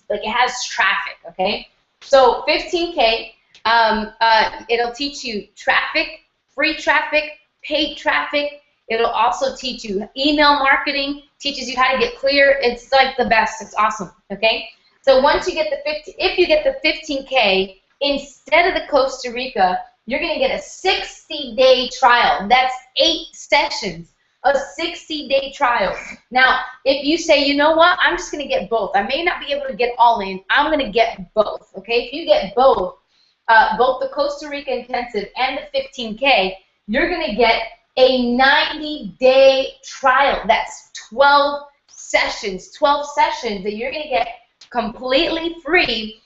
like it has traffic, okay? So 15K, it'll teach you traffic, free traffic, paid traffic. It'll also teach you email marketing, teaches you how to get clear. It's like the best. It's awesome, okay? So once you get if you get the 15K, instead of the Costa Rica, you're going to get a 60-day trial. That's 8 sessions a 60-day trial. Now, if you say, you know what, I'm just going to get both. I may not be able to get all in. I'm going to get both, okay? If you get both the Costa Rica Intensive and the 15K, you're going to get a 90-day trial. That's 12 sessions that you're going to get completely free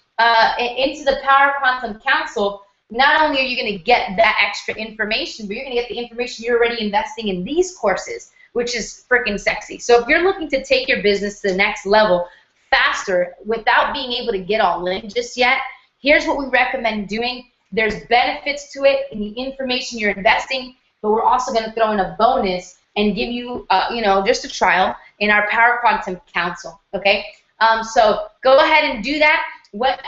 into the Power Quantum Council. Not only are you going to get that extra information, but you're going to get the information you're already investing in these courses, which is freaking sexy. So if you're looking to take your business to the next level faster without being able to get all in just yet, here's what we recommend doing. There's benefits to it in the information you're investing, but we're also going to throw in a bonus and give you, just a trial in our Power Quantum Council, okay? So go ahead and do that.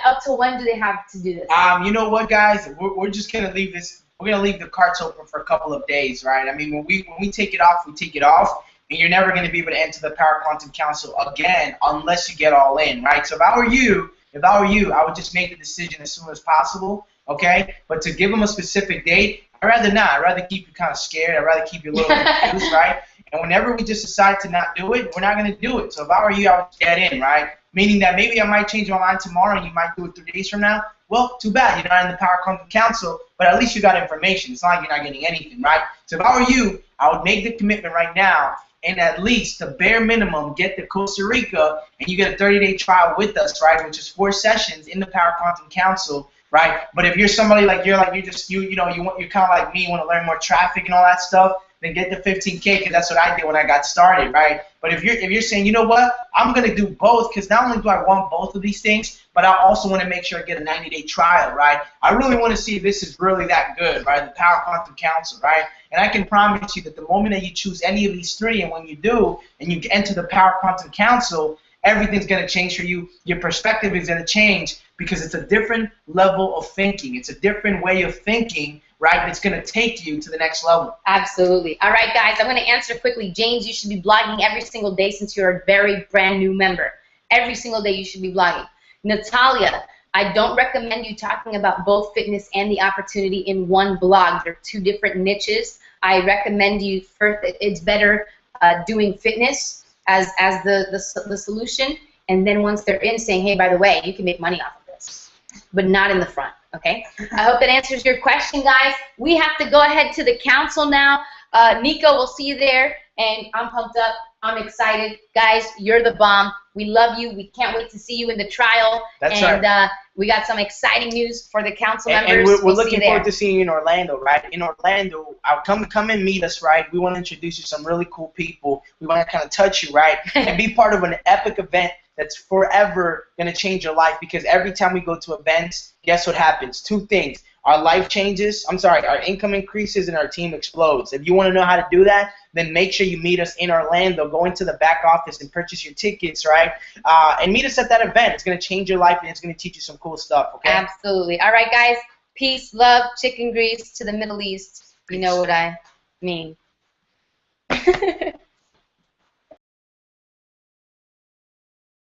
Up to when do they have to do this? You know what, guys? We're just gonna leave this. We're gonna leave the carts open for a couple of days, right? I mean, when we take it off, we take it off, and you're never gonna be able to enter the Power Quantum Council again unless you get all in, right? So if I were you, I would just make the decision as soon as possible, okay? But to give them a specific date, I'd rather not. I'd rather keep you kind of scared. I'd rather keep you a little confused, right? And whenever we just decide to not do it, we're not gonna do it. So if I were you, I would get in, right? Meaning that maybe I might change my mind tomorrow and you might do it 3 days from now. Well, too bad. You're not in the Power Quantum Council, but at least you got information. It's not like you're not getting anything, right? So if I were you, I would make the commitment right now and at least the bare minimum get to Costa Rica and you get a 30-day trial with us, right, which is 4 sessions in the Power Quantum Council, right? But if you're somebody you're kind of like me, want to learn more traffic and all that stuff, then get the 15K because that's what I did when I got started, right? But if you're saying, you know what, I'm gonna do both because not only do I want both of these things, but I also want to make sure I get a 90-day trial, right? I really want to see if this is really that good, right? The Power Quantum Council, right? And I can promise you that the moment that you choose any of these 3, and when you do, and you enter the Power Quantum Council, everything's going to change for you. Your perspective is going to change because it's a different level of thinking. It's a different way of thinking, right? It's going to take you to the next level. Absolutely. All right, guys, I'm going to answer quickly. James, you should be blogging every single day since you're a very brand new member. Every single day you should be blogging. Natalia, I don't recommend you talking about both fitness and the opportunity in one blog. They're 2 different niches. I recommend you first. It's better doing fitness as the solution, and then once they're in, saying, hey, by the way, you can make money off of this, but not in the front. Okay. I hope that answers your question, guys. We have to go ahead to the council now. Nico, we'll see you there, and I'm pumped up. I'm excited. Guys, you're the bomb. We love you. We can't wait to see you in the trial. That's right. We got some exciting news for the council members. And we're looking forward to seeing you in Orlando, right? In Orlando, come and meet us, right? We want to introduce you to some really cool people. We want to kind of touch you, right? And be part of an epic event that's forever going to change your life, because every time we go to events, guess what happens? 2 things. Our life changes, our income increases and our team explodes. If you want to know how to do that, then make sure you meet us in Orlando. Go into the back office and purchase your tickets, right? And meet us at that event. It's going to change your life and it's going to teach you some cool stuff, okay? Absolutely. All right, guys. Peace, love, chicken grease to the Middle East. You know what I mean.